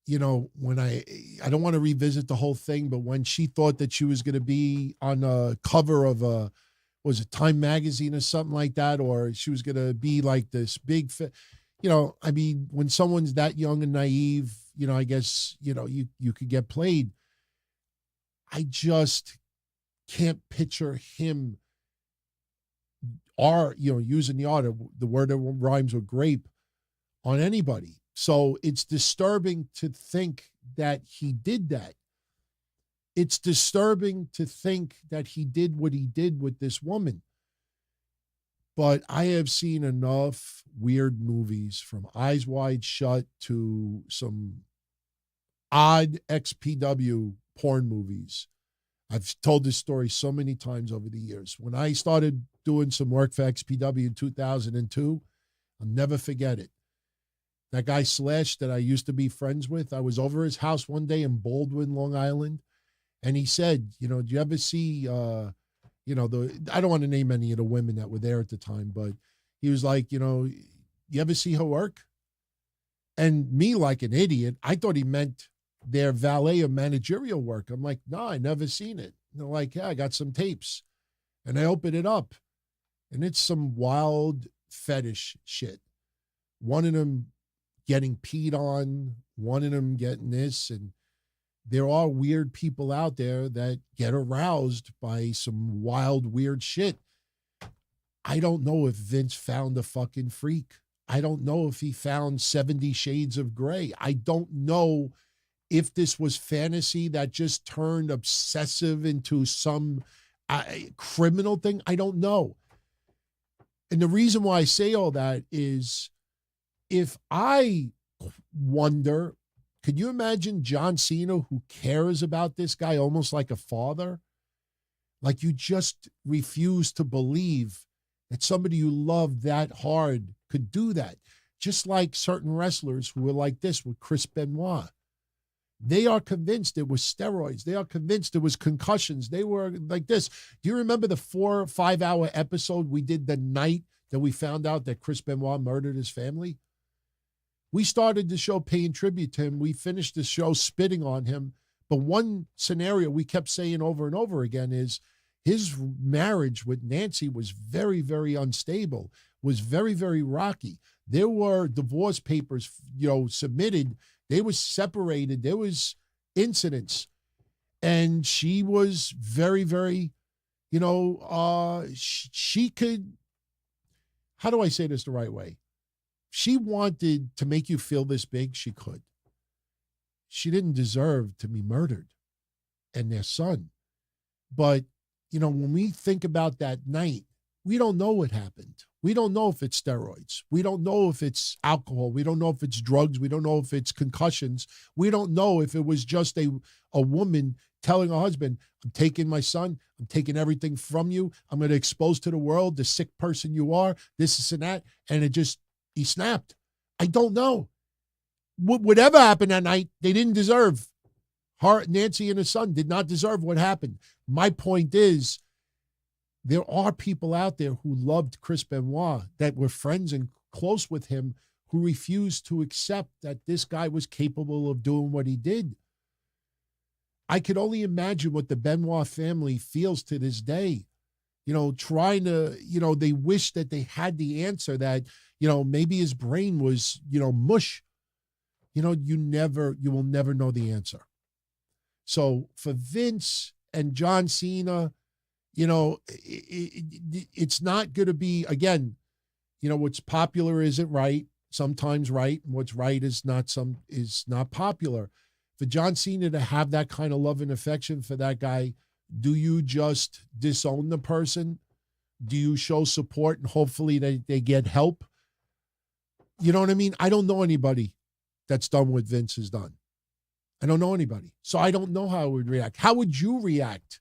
You know, when I don't want to revisit the whole thing, but when she thought that she was going to be on a cover of was it Time magazine or something like that, or she was going to be like this big, I mean, when someone's that young and naive, I guess, you could get played. I just can't picture him using the word that rhymes with grape on anybody. So it's disturbing to think that he did that. It's disturbing to think that he did what he did with this woman. But I have seen enough weird movies, from Eyes Wide Shut to some odd XPW porn movies. I've told this story so many times over the years. When I started doing some work for XPW in 2002, I'll never forget it. That guy Slash that I used to be friends with, I was over his house one day in Baldwin, Long Island, and he said, do you ever see, I don't want to name any of the women that were there at the time, but he was like, you ever see her work? And me, like an idiot, I thought he meant their valet or managerial work. I'm like, no, I never seen it. And they're like, yeah, I got some tapes. And I open it up, and it's some wild fetish shit. One of them getting peed on, one of them getting this, and there are weird people out there that get aroused by some wild, weird shit. I don't know if Vince found a fucking freak. I don't know if he found 70 Shades of Grey. I don't know if this was fantasy that just turned obsessive into some criminal thing. I don't know. And the reason why I say all that is, if I wonder, could you imagine John Cena, who cares about this guy almost like a father? Like, you just refuse to believe that somebody you love that hard could do that. Just like certain wrestlers who were like this with Chris Benoit. They are convinced it was steroids. They are convinced it was concussions. They were like this. Do you remember the 4 or 5 hour episode we did the night that we found out that Chris Benoit murdered his family? We started the show paying tribute to him. We finished the show spitting on him. But one scenario we kept saying over and over again is his marriage with Nancy was very, very unstable, was very, very rocky. There were divorce papers, submitted. They were separated. There was incidents. And she was very, very, she could, how do I say this the right way? She wanted to make you feel this big, she could. She didn't deserve to be murdered, and their son. But, when we think about that night, we don't know what happened. We don't know if it's steroids. We don't know if it's alcohol. We don't know if it's drugs. We don't know if it's concussions. We don't know if it was just a woman telling her husband, I'm taking my son. I'm taking everything from you. I'm going to expose to the world the sick person you are, this and that. And he snapped. I don't know. Whatever happened that night, they didn't deserve. Nancy and her son did not deserve what happened. My point is, there are people out there who loved Chris Benoit, that were friends and close with him, who refused to accept that this guy was capable of doing what he did. I could only imagine what the Benoit family feels to this day. Trying to, they wish that they had the answer, that, maybe his brain was, mush. You will never know the answer. So for Vince and John Cena, it's not going to be, again, what's popular isn't right, sometimes right, and what's right is not popular. For John Cena to have that kind of love and affection for that guy, do you just disown the person? Do you show support and hopefully they get help? You know what I mean? I don't know anybody that's done what Vince has done. I don't know anybody. So I don't know how I would react. How would you react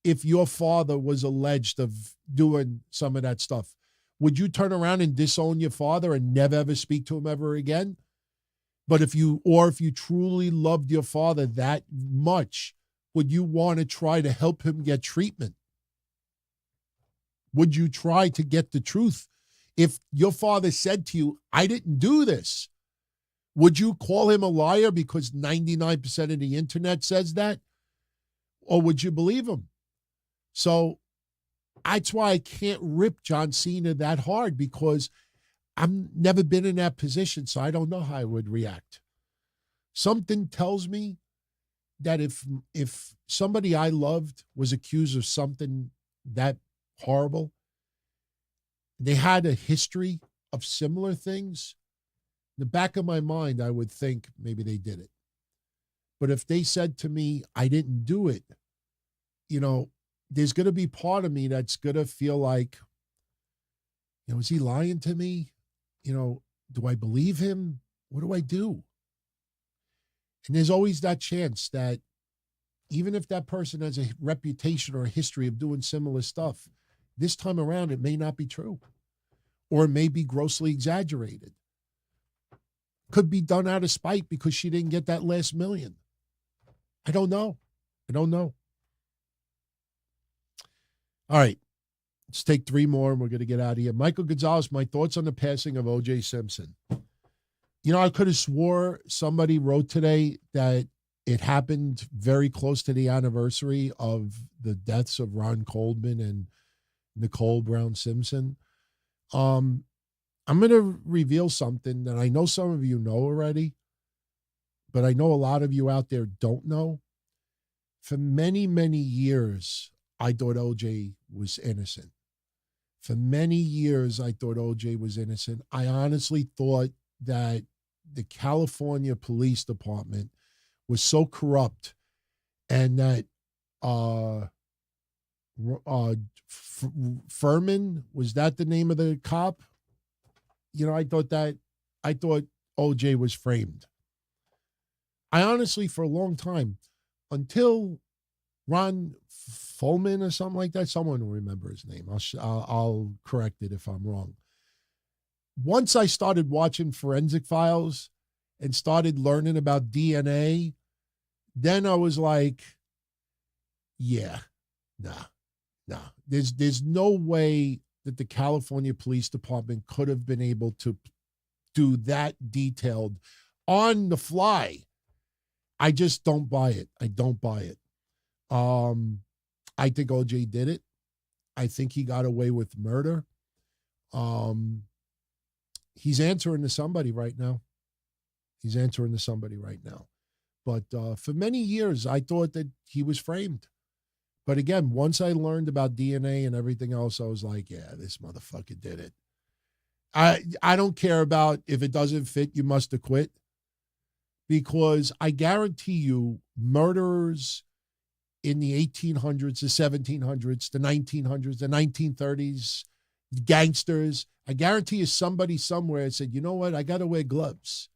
if your father was alleged of doing some of that stuff? Would you turn around and disown your father and never ever speak to him ever again? But if you truly loved your father that much, would you want to try to help him get treatment? Would you try to get the truth? If your father said to you, I didn't do this, would you call him a liar because 99% of the internet says that? Or would you believe him? So that's why I can't rip John Cena that hard, because I've never been in that position, so I don't know how I would react. Something tells me that if somebody I loved was accused of something that horrible, they had a history of similar things, in the back of my mind, I would think maybe they did it. But if they said to me, I didn't do it, there's going to be part of me that's going to feel like, is he lying to me? Do I believe him? What do I do? And there's always that chance that even if that person has a reputation or a history of doing similar stuff, this time around, it may not be true, or it may be grossly exaggerated. Could be done out of spite because she didn't get that last million. I don't know. All right. Let's take three more and we're going to get out of here. Michael Gonzalez, my thoughts on the passing of O.J. Simpson. I could have swore somebody wrote today that it happened very close to the anniversary of the deaths of Ron Coleman and Nicole Brown Simpson. I'm going to reveal something that I know some of you know already, but I know a lot of you out there don't know. For many, many years, I thought O.J. was innocent. For many years, I thought O.J. was innocent. I honestly thought that the California Police Department was so corrupt, and that Furman, was that the name of the cop? I thought O.J. was framed. I honestly, for a long time, until Ron Fulman or something like that, someone will remember his name. I'll correct it if I'm wrong. Once I started watching Forensic Files and started learning about DNA, then I was like, yeah, nah. There's no way that the California Police Department could have been able to do that detailed on the fly. I just don't buy it. I don't buy it. I think OJ did it. I think he got away with murder. He's answering to somebody right now. But for many years, I thought that he was framed. But again, once I learned about DNA and everything else, I was like, yeah, this motherfucker did it. I don't care about if it doesn't fit, you must have quit. Because I guarantee you, murderers in the 1800s, the 1700s, the 1900s, the 1930s, gangsters, I guarantee you somebody somewhere said, you know what, I got to wear gloves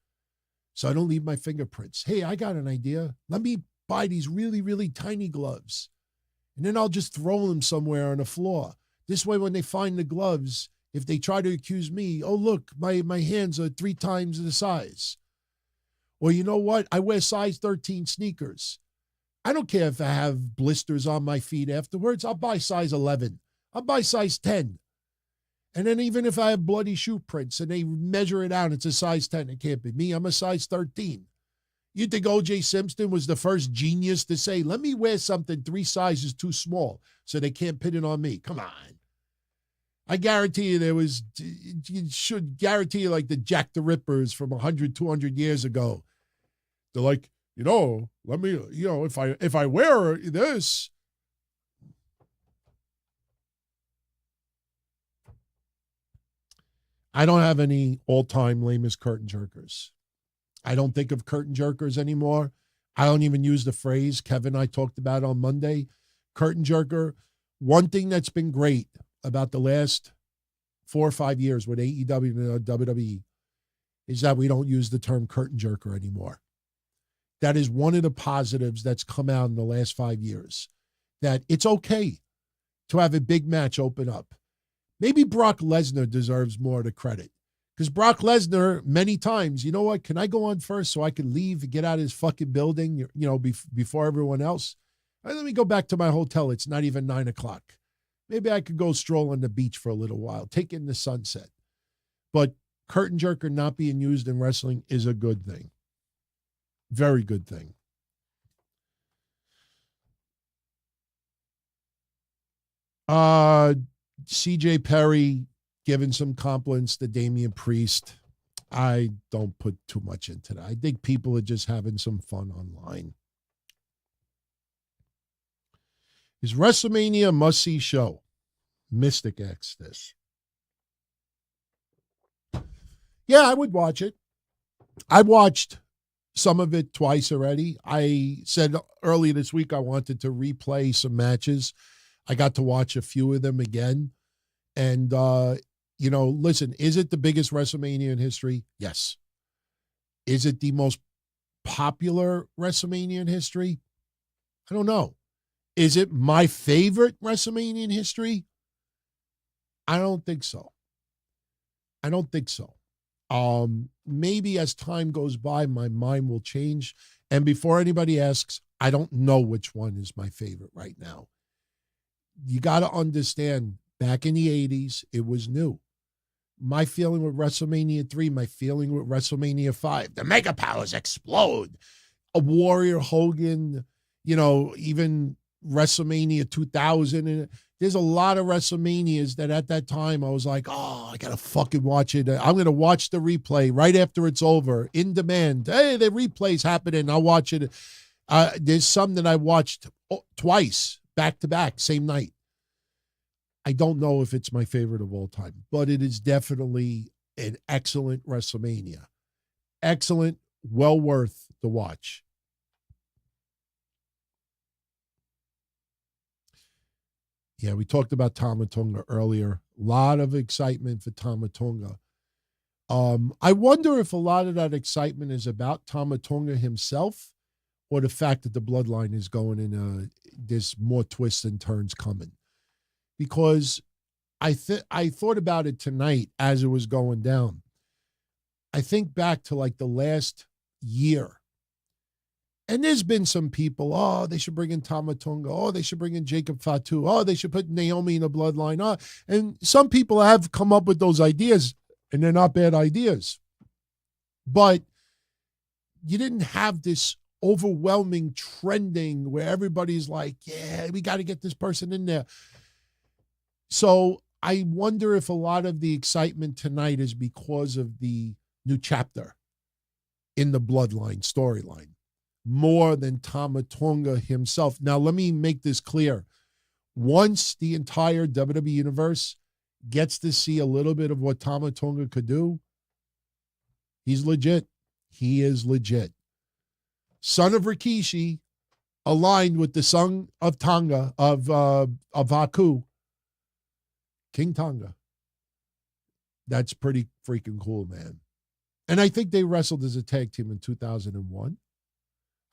so I don't leave my fingerprints. Hey, I got an idea. Let me buy these really, really tiny gloves, and then I'll just throw them somewhere on the floor. This way, when they find the gloves, if they try to accuse me, oh, look, my hands are 3 times the size. Or you know what? I wear size 13 sneakers. I don't care if I have blisters on my feet afterwards. I'll buy size 11. I'll buy size 10. And then even if I have bloody shoe prints and they measure it out, it's a size 10. It can't be me. I'm a size 13. You think O.J. Simpson was the first genius to say, let me wear something 3 sizes too small so they can't pin it on me? Come on. I guarantee you you should guarantee you like the Jack the Rippers from 100, 200 years ago. They're like, let me, if I wear this. I don't have any all-time lamest curtain jerkers. I don't think of curtain jerkers anymore. I don't even use the phrase Kevin and I talked about on Monday. Curtain jerker. One thing that's been great about the last 4 or 5 years with AEW and WWE is that we don't use the term curtain jerker anymore. That is one of the positives that's come out in the last 5 years, that it's okay to have a big match open up. Maybe Brock Lesnar deserves more of the credit, because Brock Lesnar, many times, you know what, can I go on first so I can leave and get out of this fucking building, before everyone else? Let me go back to my hotel. It's not even 9 o'clock. Maybe I could go stroll on the beach for a little while, take in the sunset. But curtain jerker not being used in wrestling is a good thing. Very good thing. CJ Perry giving some compliments to Damian Priest. I don't put too much into that. I think people are just having some fun online. Is WrestleMania a must-see show? Mystic X this. Yeah, I would watch it. I watched some of it twice already. I said earlier this week I wanted to replay some matches. I got to watch a few of them again. And, listen, is it the biggest WrestleMania in history? Yes. Is it the most popular WrestleMania in history? I don't know. Is it my favorite WrestleMania in history? I don't think so. Maybe as time goes by, my mind will change. And before anybody asks, I don't know which one is my favorite right now. You got to understand, back in the 80s, it was new. My feeling with WrestleMania 3, my feeling with WrestleMania 5, the Mega Powers explode. A Warrior Hogan, even WrestleMania 2000. And there's a lot of WrestleManias that at that time I was like, oh, I got to fucking watch it. I'm going to watch the replay right after it's over, in demand. Hey, the replay's happening. I'll watch it. There's some that I watched twice, back to back, same night. I don't know if it's my favorite of all time, but it is definitely an excellent WrestleMania. Excellent, well worth the watch. Yeah, we talked about Tama Tonga earlier. A lot of excitement for Tama Tonga. I wonder if a lot of that excitement is about Tama Tonga himself, or the fact that the Bloodline is going in there's more twists and turns coming. Because I thought about it tonight as it was going down. I think back to like the last year. And there's been some people, oh, they should bring in Tama Tonga. Oh, they should bring in Jacob Fatu. Oh, they should put Naomi in the Bloodline. Oh, and some people have come up with those ideas, and they're not bad ideas. But you didn't have this overwhelming trending where everybody's like, yeah, we got to get this person in there. So I wonder if a lot of the excitement tonight is because of the new chapter in the Bloodline storyline, more than Tama Tonga himself. Now, let me make this clear. Once the entire WWE Universe gets to see a little bit of what Tama Tonga could do, he's legit. He is legit. Son of Rikishi, aligned with the son of Tonga, of Haku, King Tonga. That's pretty freaking cool, man. And I think they wrestled as a tag team in 2001.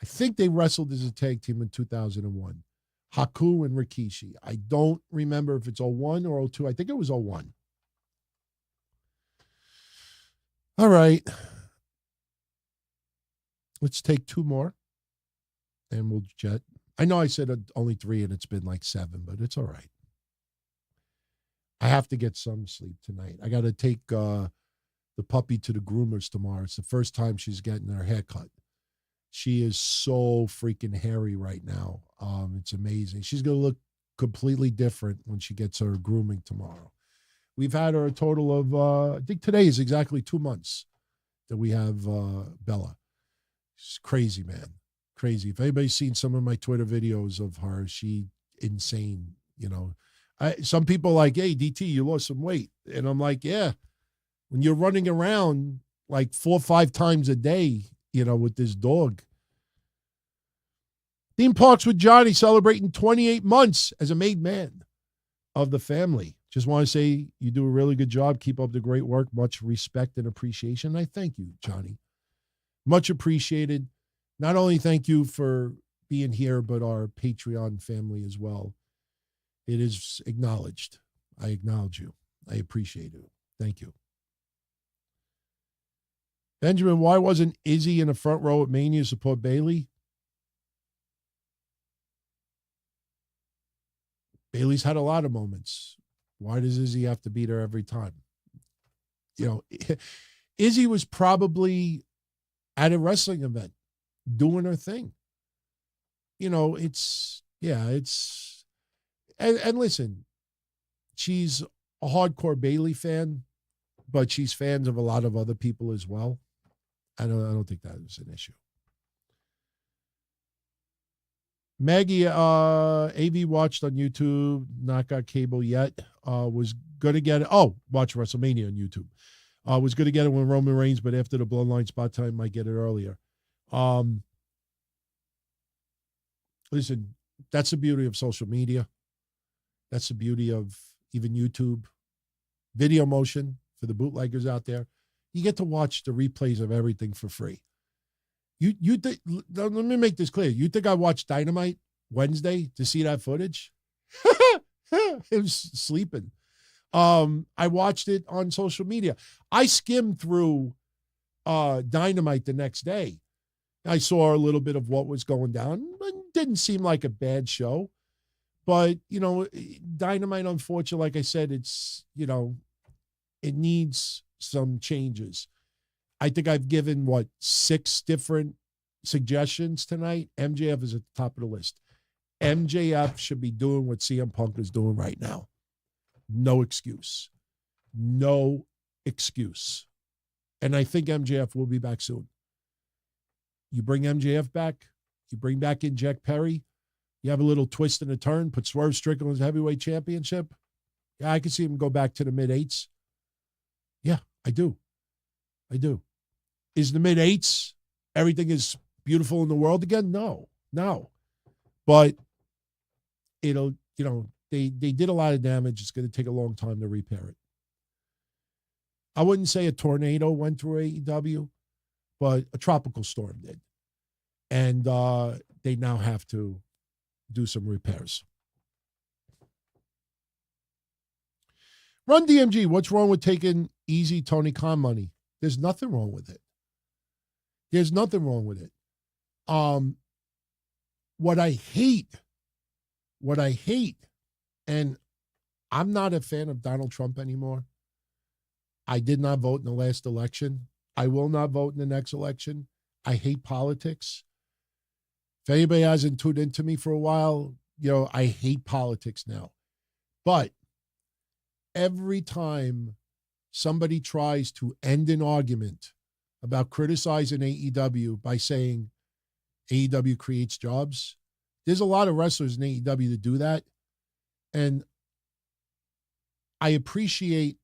I think they wrestled as a tag team in 2001. Haku and Rikishi. I don't remember if it's 01 or 02. I think it was 01. All right. Let's take two more and we'll jet. I know I said only 3 and it's been like 7, but it's all right. I have to get some sleep tonight. I got to take the puppy to the groomers tomorrow. It's the first time she's getting her hair cut. She is so freaking hairy right now. It's amazing. She's going to look completely different when she gets her grooming tomorrow. We've had her a total of, I think today is exactly 2 months that we have Bella. She's crazy, man. Crazy. If anybody's seen some of my Twitter videos of her, she insane, some people are like, hey, DT, you lost some weight. And I'm like, yeah. When you're running around like 4 or 5 times a day, with this dog. Theme Parks with Johnny celebrating 28 months as a made man of the family. Just want to say you do a really good job. Keep up the great work. Much respect and appreciation. I thank you, Johnny. Much appreciated. Not only thank you for being here, but our Patreon family as well. It is acknowledged. I acknowledge you. I appreciate it. Thank you. Benjamin, why wasn't Izzy in the front row at Mania to support Bayley? Bayley's had a lot of moments. Why does Izzy have to be there every time? Izzy was probably at a wrestling event doing her thing. And listen, she's a hardcore Bayley fan, but she's fans of a lot of other people as well. I don't think that is an issue. Maggie, AV watched on YouTube, not got cable yet. Was going to get it. Oh, watch WrestleMania on YouTube. Was going to get it when Roman Reigns, but after the Bloodline spot time, might get it earlier. Listen, that's the beauty of social media. That's the beauty of even YouTube. Video motion for the bootleggers out there. You get to watch the replays of everything for free. Let me make this clear. You think I watched Dynamite Wednesday to see that footage? I was sleeping. I watched it on social media. I skimmed through Dynamite the next day. I saw a little bit of what was going down. It didn't seem like a bad show. But, Dynamite, unfortunately, like I said, it's, it needs some changes. I think I've given, 6 different suggestions tonight. MJF is at the top of the list. MJF should be doing what CM Punk is doing right now. No excuse. No excuse. And I think MJF will be back soon. You bring MJF back. You bring back in Jack Perry. You have a little twist and a turn. Put Swerve Strickland's heavyweight championship. Yeah, I can see him go back to the mid-8s. Yeah, I do. Is the mid-8s everything is beautiful in the world again? No. But it'll, they did a lot of damage. It's going to take a long time to repair it. I wouldn't say a tornado went through AEW, but a tropical storm did. And they now have to do some repairs. Run DMG, what's wrong with taking easy Tony Khan money? There's nothing wrong with it. What I hate, and I'm not a fan of Donald Trump anymore. I did not vote in the last election. I will not vote in the next election. I hate politics. If anybody hasn't tuned into me for a while, I hate politics now. But every time somebody tries to end an argument about criticizing AEW by saying AEW creates jobs, there's a lot of wrestlers in AEW that do that. And I appreciate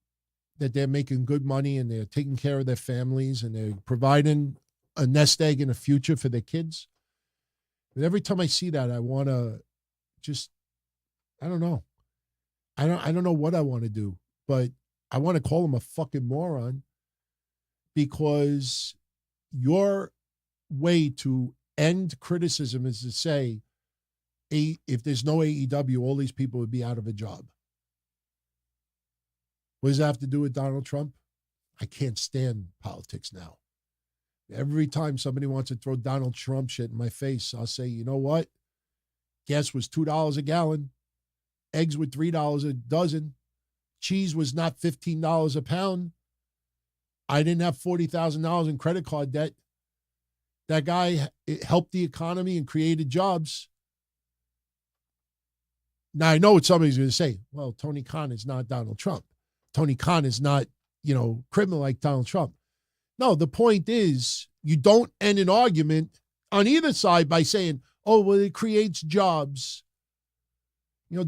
that they're making good money and they're taking care of their families and they're providing a nest egg in the future for their kids. But every time I see that, I want to I don't know. I don't know what I want to do, but I want to call him a fucking moron because your way to end criticism is to say, if there's no AEW, all these people would be out of a job. What does that have to do with Donald Trump? I can't stand politics now. Every time somebody wants to throw Donald Trump shit in my face, I'll say, you know what? Gas was $2 a gallon. Eggs were $3 a dozen. Cheese was not $15 a pound. I didn't have $40,000 in credit card debt. That guy helped the economy and created jobs. Now, I know what somebody's going to say. Well, Tony Khan is not Donald Trump. Tony Khan is not, criminal like Donald Trump. No, the point is you don't end an argument on either side by saying, oh, well, it creates jobs.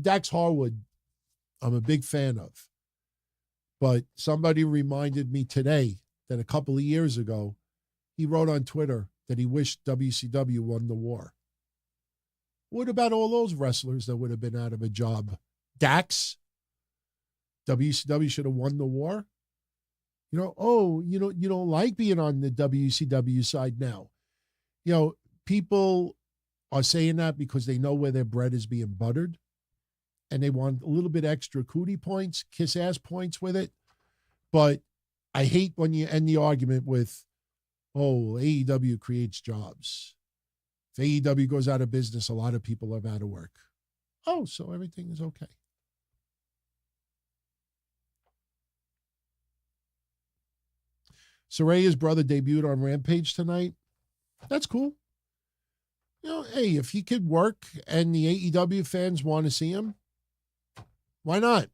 Dax Harwood, I'm a big fan of. But somebody reminded me today that a couple of years ago, he wrote on Twitter that he wished WCW won the war. What about all those wrestlers that would have been out of a job? Dax? WCW should have won the war. You don't like being on the WCW side now. People are saying that because they know where their bread is being buttered and they want a little bit extra cootie points, kiss ass points with it. But I hate when you end the argument with, AEW creates jobs. If AEW goes out of business, a lot of people are out of work. So everything is okay. Saraya's brother debuted on Rampage tonight. That's cool. Hey, if he could work and the AEW fans want to see him, why not?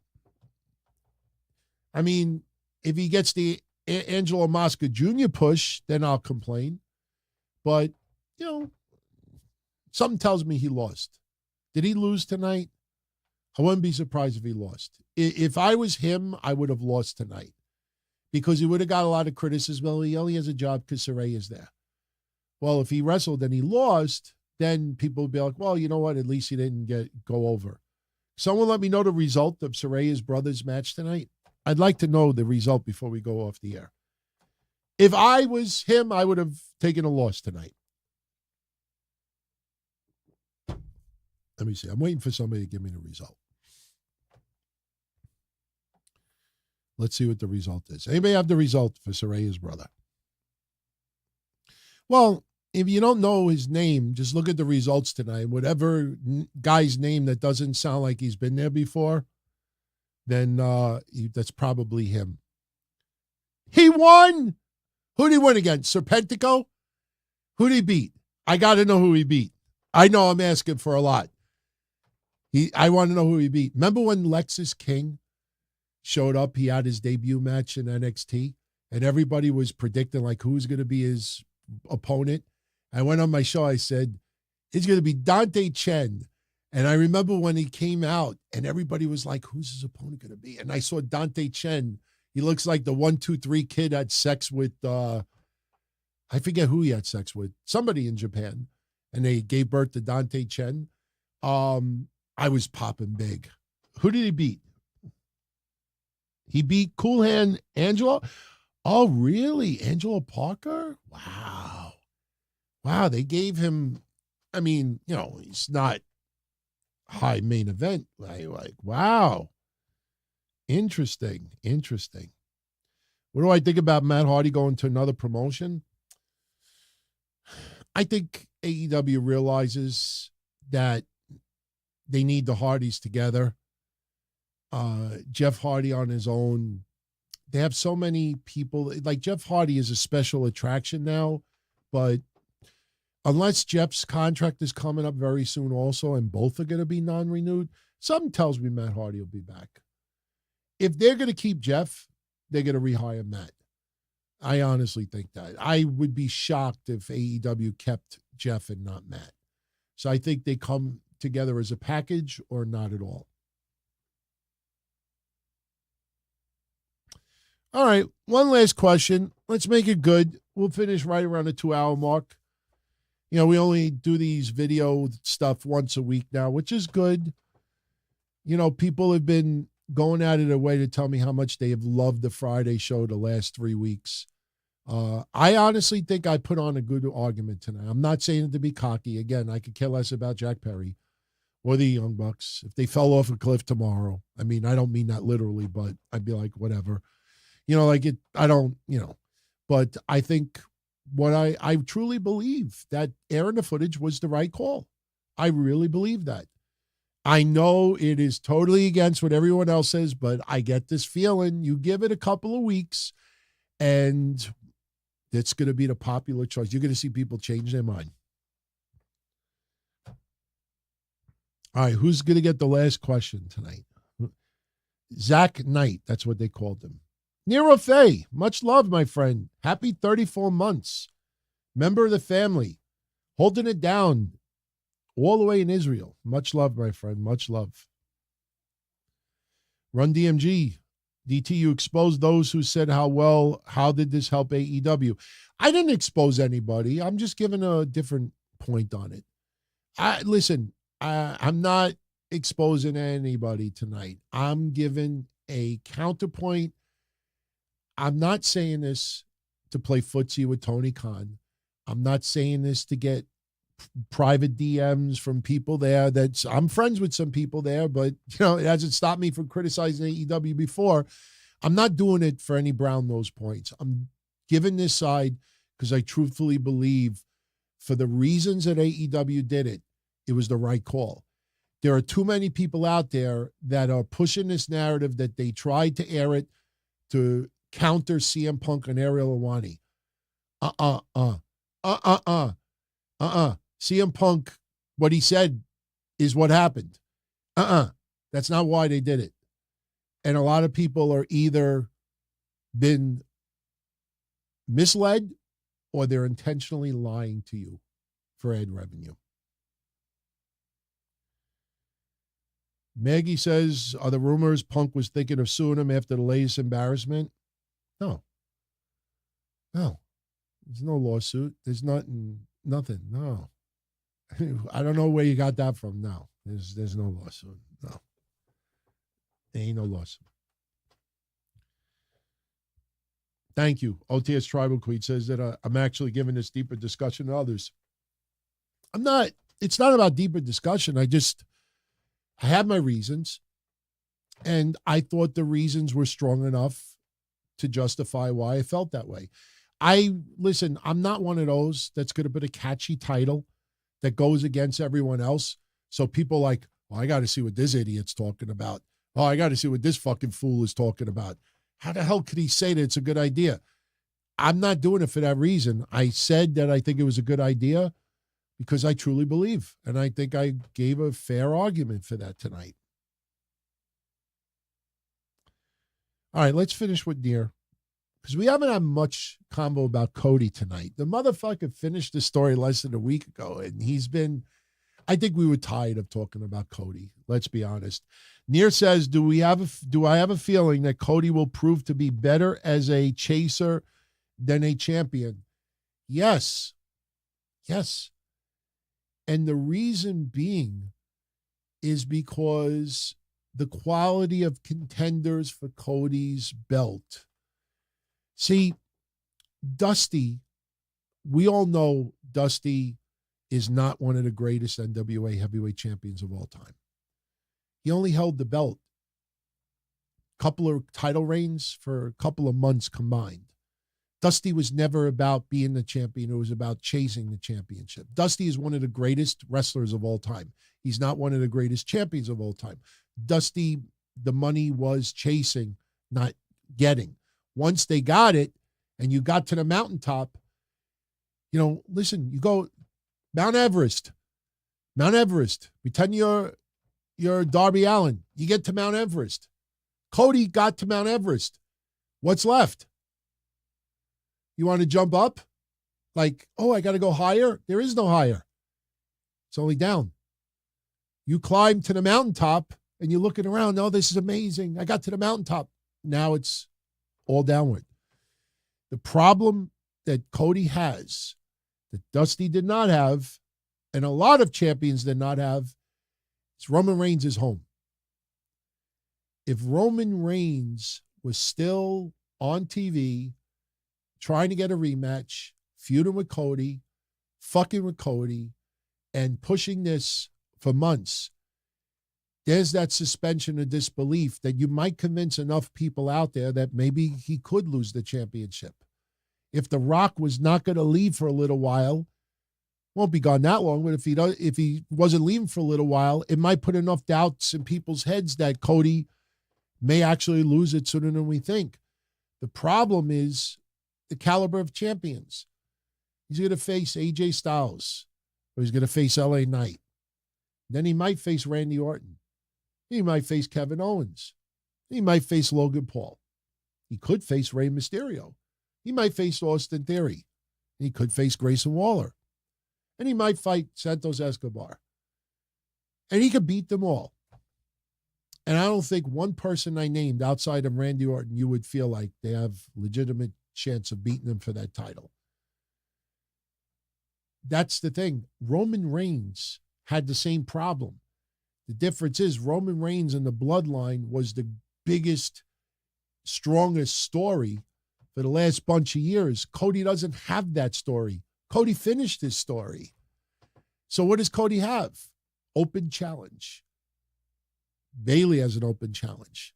I mean, if he gets the Angelo Mosca Jr. push, then I'll complain. But, something tells me he lost. Did he lose tonight? I wouldn't be surprised if he lost. If I was him, I would have lost tonight because he would have got a lot of criticism. Well, he only has a job because Saraya is there. Well, if he wrestled and he lost, then people would be like, well, you know what? At least he didn't go over. Someone let me know the result of Saraya's brother's match tonight. I'd like to know the result before we go off the air. If I was him, I would have taken a loss tonight. Let me see. I'm waiting for somebody to give me the result. Let's see what the result is. Anybody have the result for Saraya's brother? Well, if you don't know his name, just look at the results tonight. Whatever guy's name that doesn't sound like he's been there before, then that's probably him. He won! Who did he win against? Serpentico? Who did he beat? I got to know who he beat. I know I'm asking for a lot. I want to know who he beat. Remember when Lexus King showed up? He had his debut match in NXT, and everybody was predicting like who's going to be his opponent. I went on my show. I said, it's going to be Dante Chen. And I remember when he came out and everybody was like, who's his opponent going to be? And I saw Dante Chen. He looks like the 1-2-3 kid had sex with, I forget who he had sex with, somebody in Japan. And they gave birth to Dante Chen. I was popping big. Who did he beat? He beat Cool Hand Angelo. Oh, really? Angelo Parker? Wow. Wow, they gave him, I mean, he's not high main event. Like, wow. Interesting. What do I think about Matt Hardy going to another promotion? I think AEW realizes that they need the Hardys together. Jeff Hardy on his own. They have so many people. Like Jeff Hardy is a special attraction now, but unless Jeff's contract is coming up very soon also, and both are going to be non-renewed, something tells me Matt Hardy will be back. If they're going to keep Jeff, they're going to rehire Matt. I honestly think that. I would be shocked if AEW kept Jeff and not Matt. So I think they come together as a package or not at all. All right, one last question. Let's make it good. We'll finish right around the 2-hour mark. We only do these video stuff once a week now, which is good. People have been going out of their way to tell me how much they have loved the Friday show the last 3 weeks. I honestly think I put on a good argument tonight. I'm not saying it to be cocky. Again, I could care less about Jack Perry or the Young Bucks. If they fell off a cliff tomorrow, I mean, I don't mean that literally, but I'd be like, whatever. But I think what I truly believe that airing the footage was the right call. I really believe that. I know it is totally against what everyone else says, but I get this feeling you give it a couple of weeks and it's going to be the popular choice. You're going to see people change their mind. All right, who's going to get the last question tonight? Zach Knight, that's what they called him. Nero Faye, much love, my friend. Happy 34 months. Member of the family. Holding it down all the way in Israel. Much love, my friend. Much love. Run DMG. DT, you exposed those who said how did this help AEW? I didn't expose anybody. I'm just giving a different point on it. I'm not exposing anybody tonight. I'm giving a Counterpoint. I'm not saying this to play footsie with Tony Khan. I'm not saying this to get private DMs from people there. I'm friends with some people there, but it hasn't stopped me from criticizing AEW before. I'm not doing it for any brown nose points. I'm giving this side because I truthfully believe for the reasons that AEW did it, it was the right call. There are too many people out there that are pushing this narrative that they tried to air it to counter CM Punk and Ariel Helwani. CM Punk, what he said is what happened. That's not why they did it. And a lot of people are either been misled or they're intentionally lying to you for ad revenue. Maggie says, are the rumors Punk was thinking of suing him after the latest embarrassment? No. There's no lawsuit. There's nothing. No. I don't know where you got that from. No. There's no lawsuit. No. There ain't no lawsuit. Thank you. OTS Tribal Queen says that I'm actually giving this deeper discussion to others. I'm not. It's not about deeper discussion. I have my reasons, and I thought the reasons were strong enough to justify why I felt that way. Listen, I'm not one of those that's going to put a catchy title that goes against everyone else. So people like, I got to see what this idiot's talking about. Oh, I got to see what this fucking fool is talking about. How the hell could he say that it's a good idea? I'm not doing it for that reason. I said that I think it was a good idea because I truly believe. And I think I gave a fair argument for that tonight. All right, let's finish with Near. Because we haven't had much combo about Cody tonight. The motherfucker finished the story less than a week ago, and I think we were tired of talking about Cody. Let's be honest. Near says, do I have a feeling that Cody will prove to be better as a chaser than a champion? Yes. And the reason being is because the quality of contenders for Cody's belt. See, Dusty, we all know Dusty is not one of the greatest NWA heavyweight champions of all time. He only held the belt a couple of title reigns for a couple of months combined. Dusty was never about being the champion. It was about chasing the championship. Dusty is one of the greatest wrestlers of all time. He's not one of the greatest champions of all time. Dusty, the money was chasing, not getting. Once they got it and you got to the mountaintop, listen, you go Mount Everest. Pretend you're Darby Allin. You get to Mount Everest. Cody got to Mount Everest. What's left? You want to jump up? Like, I got to go higher? There is no higher. It's only down. You climb to the mountaintop and you're looking around. Oh, this is amazing. I got to the mountaintop. Now it's all downward. The problem that Cody has, that Dusty did not have, and a lot of champions did not have, is Roman Reigns is home. If Roman Reigns was still on TV, trying to get a rematch, feuding with Cody, fucking with Cody, and pushing this for months, there's that suspension of disbelief that you might convince enough people out there that maybe he could lose the championship. If The Rock was not going to leave for a little while, won't be gone that long, but if he wasn't leaving for a little while, it might put enough doubts in people's heads that Cody may actually lose it sooner than we think. The problem is the caliber of champions. He's going to face AJ Styles, or he's going to face LA Knight. Then he might face Randy Orton. He might face Kevin Owens. He might face Logan Paul. He could face Rey Mysterio. He might face Austin Theory. He could face Grayson Waller. And he might fight Santos Escobar. And he could beat them all. And I don't think one person I named outside of Randy Orton, you would feel like they have legitimate chance of beating him for that title. That's the thing. Roman Reigns had the same problem. The difference is Roman Reigns and the Bloodline was the biggest, strongest story for the last bunch of years. Cody doesn't have that story. Cody finished his story. So what does Cody have? Open challenge. Bailey has an open challenge.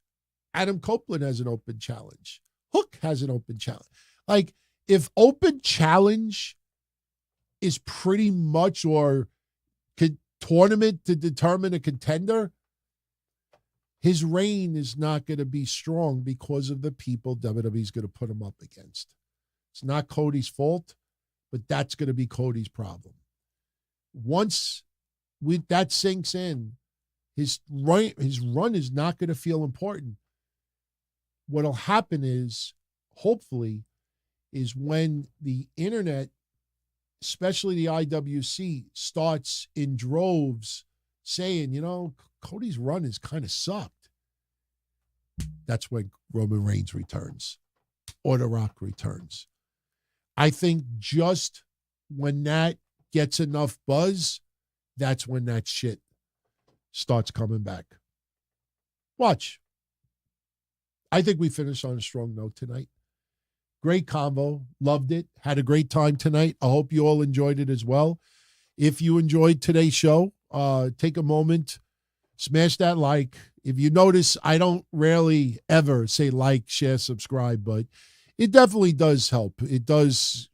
Adam Copeland has an open challenge. Hook has an open challenge. Like, if open challenge is pretty much, or tournament to determine a contender, his reign is not going to be strong because of the people WWE's going to put him up against. It's not Cody's fault, but that's going to be Cody's problem. Once that sinks in, his run is not going to feel important. What'll happen is, hopefully, is when the internet, especially the IWC, starts in droves saying, Cody's run has kind of sucked. That's when Roman Reigns returns or The Rock returns. I think just when that gets enough buzz, that's when that shit starts coming back. Watch. I think we finished on a strong note tonight. Great convo. Loved it. Had a great time tonight. I hope you all enjoyed it as well. If you enjoyed today's show, take a moment, smash that like. If you notice, I don't rarely ever say like, share, subscribe, but it definitely does help. It does,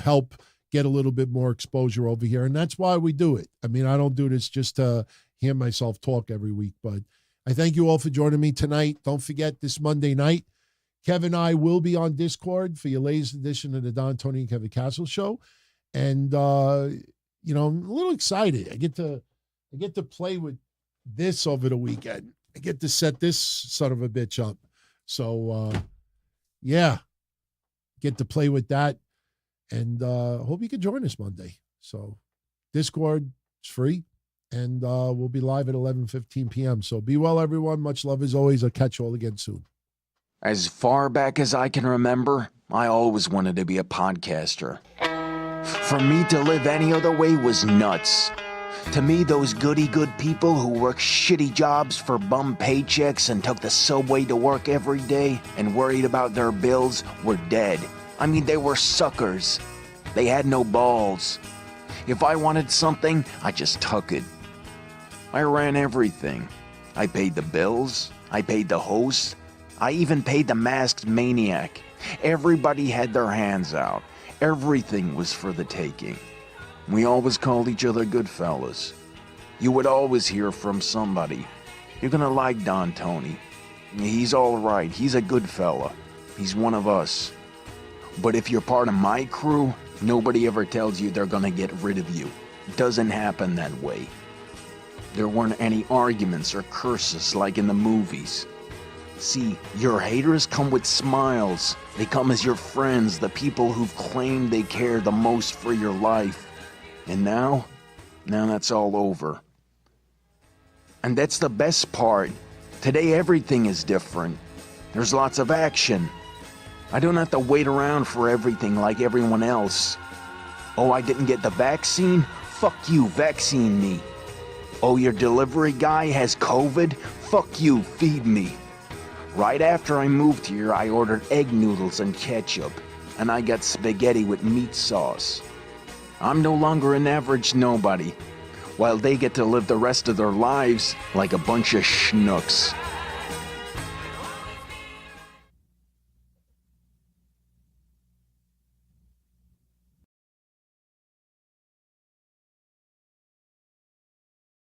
help get a little bit more exposure over here, and that's why we do it. I mean, I don't do this just to hear myself talk every week, but I thank you all for joining me tonight. Don't forget, this Monday night, Kevin and I will be on Discord for your latest edition of the Don, Tony, and Kevin Castle Show. And, I'm a little excited. I get to play with this over the weekend. I get to set this son of a bitch up. So, get to play with that. And hope you can join us Monday. So Discord is free. And we'll be live at 11:15 p.m. So be well, everyone. Much love as always. I'll catch you all again soon. As far back as I can remember, I always wanted to be a podcaster. For me to live any other way was nuts. To me, those goody-good people who worked shitty jobs for bum paychecks and took the subway to work every day and worried about their bills were dead. I mean, they were suckers. They had no balls. If I wanted something, I just took it. I ran everything. I paid the bills. I paid the host. I even paid the masked maniac. Everybody had their hands out. Everything was for the taking. We always called each other good fellas. You would always hear from somebody. You're gonna like Don Tony. He's all right. He's a good fella. He's one of us. But if you're part of my crew, nobody ever tells you they're gonna get rid of you. It doesn't happen that way. There weren't any arguments or curses like in the movies. See, your haters come with smiles. They come as your friends, the people who've claimed they care the most for your life. And now that's all over. And that's the best part. Today everything is different. There's lots of action. I don't have to wait around for everything like everyone else. Oh, I didn't get the vaccine? Fuck you, vaccine me. Oh, your delivery guy has COVID? Fuck you, feed me. Right after I moved here, I ordered egg noodles and ketchup, and I got spaghetti with meat sauce. I'm no longer an average nobody, while they get to live the rest of their lives like a bunch of schnooks.